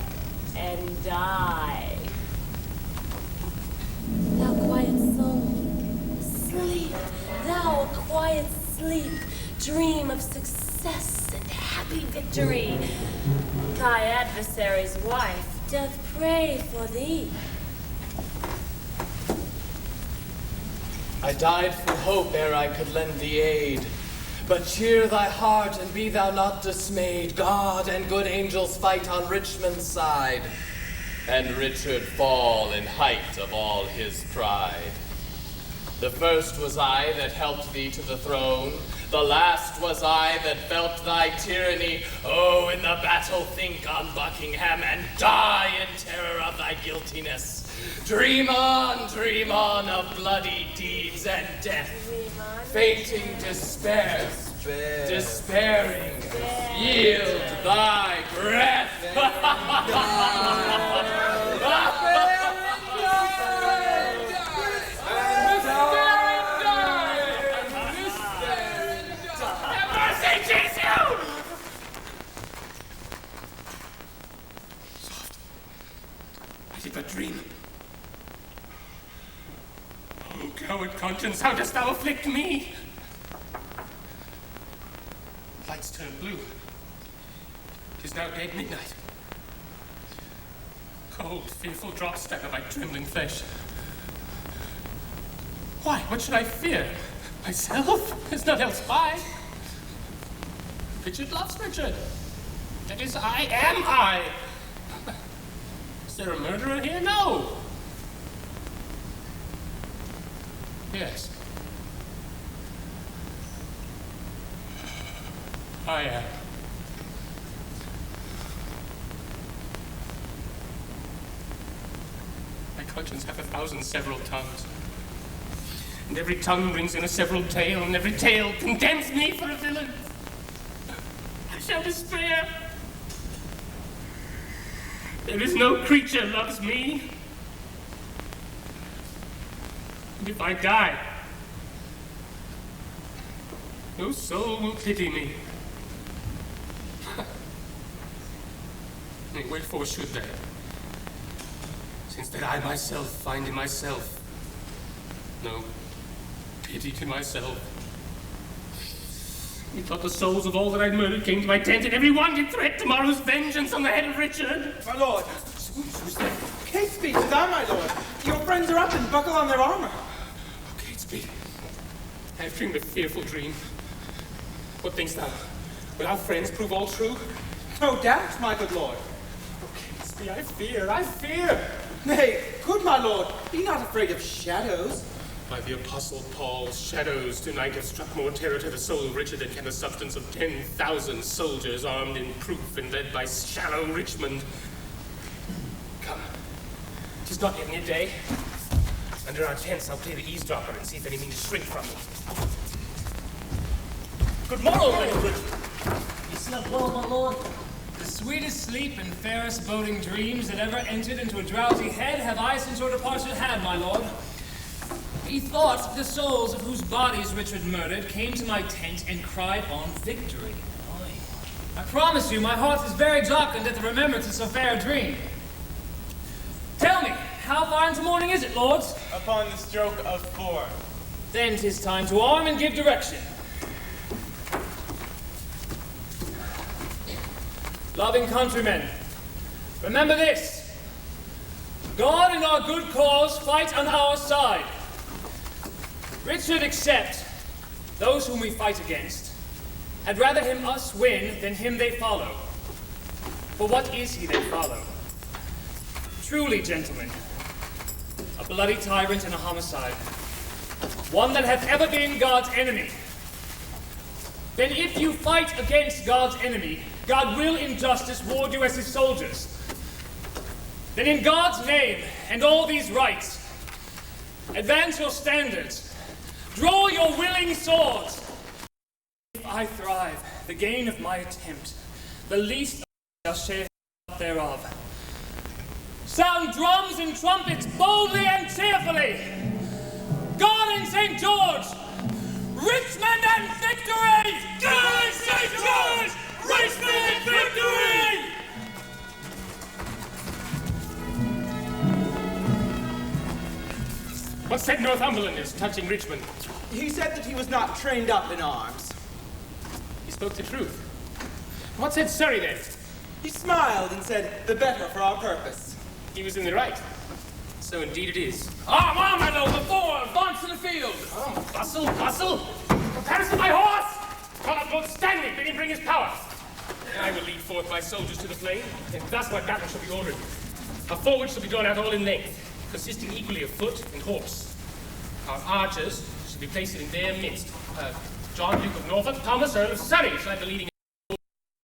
and die. Thou quiet soul, sleep, thou quiet sleep, dream of success and happy victory. Thy adversary's wife doth pray for thee. I died for hope ere I could lend thee aid. But cheer thy heart and be thou not dismayed. God and good angels fight on Richmond's side, and Richard fall in height of all his pride. The first was I that helped thee to the throne. The last was I that felt thy tyranny. Oh, in the battle think on Buckingham, and die in terror of thy guiltiness. Dream on of bloody deeds and death. Fainting despair, despairing, yield thy breath. I did but dream. Oh, coward conscience, how dost thou afflict me? Lights turn blue. 'Tis now dead midnight. Cold, fearful drops stagger my trembling flesh. Why, what should I fear? Myself? There's none else by. Richard loves Richard. That is, I am I. Is there a murderer here? No. Yes. I am. My conscience hath 1,000 several tongues. And every tongue brings in a several tale, and every tale condemns me for a villain. I shall despair. There is no creature loves me. And if I die, no soul will pity me. Nay, wherefore should they? Since that I myself find in myself no pity to myself. Methought the souls of all that I'd murdered came to my tent, and every one did threat tomorrow's vengeance on the head of Richard. My lord! Who's there? Catesby, to thou, my lord! Your friends are up and buckle on their armor. Oh, Catesby, I have dreamed a fearful dream. What thinkst thou? Will our friends prove all true? No doubt, my good lord. Oh, Catesby, I fear. Nay, good my lord, be not afraid of shadows. By the Apostle Paul's shadows tonight have struck more terror to the soul of Richard than can the substance of 10,000 soldiers armed in proof and led by shallow Richmond. Come, 'tis not yet midday. Under our tents I'll play the eavesdropper and see if any mean to shrink from me. Good morrow, little Richard. You slept well, my lord? The sweetest sleep and fairest boding dreams that ever entered into a drowsy head have I since your departure had, my lord. Methought the souls of whose bodies Richard murdered came to my tent and cried on victory. I promise you, my heart is very jocund at the remembrance of so fair a dream. Tell me, how far into morning is it, lords? Upon the stroke of 4. Then 'tis time to arm and give direction. Loving countrymen, remember this. God and our good cause fight on our side. Richard accepts those whom we fight against. Had rather him us win than him they follow. For what is he they follow? Truly, gentlemen, a bloody tyrant and a homicide, one that hath ever been God's enemy. Then if you fight against God's enemy, God will in justice ward you as his soldiers. Then in God's name and all these rights, advance your standards, draw your willing swords. If I thrive, the gain of my attempt, the least shall share thereof. Sound drums and trumpets boldly and cheerfully. God and St. George, Richmond and victory! God and St. George, Richmond and victory! What said Northumberlanders touching Richmond? He said that he was not trained up in arms. He spoke the truth. What said Surrey then? He smiled and said, the better for our purpose. He was in the right. So indeed it is. Arm, my lord, before, advance to the field. Oh, bustle, bustle! Prepare to my horse! Call up Lord Stanley, bid him bring his power. I will lead forth my soldiers to the flame, and thus my battle shall be ordered. Our forward shall be drawn out all in length, consisting equally of foot and horse. Our archers shall be placed in their midst. John, Duke of Norfolk, Thomas, Earl of Surrey, shall have the leading.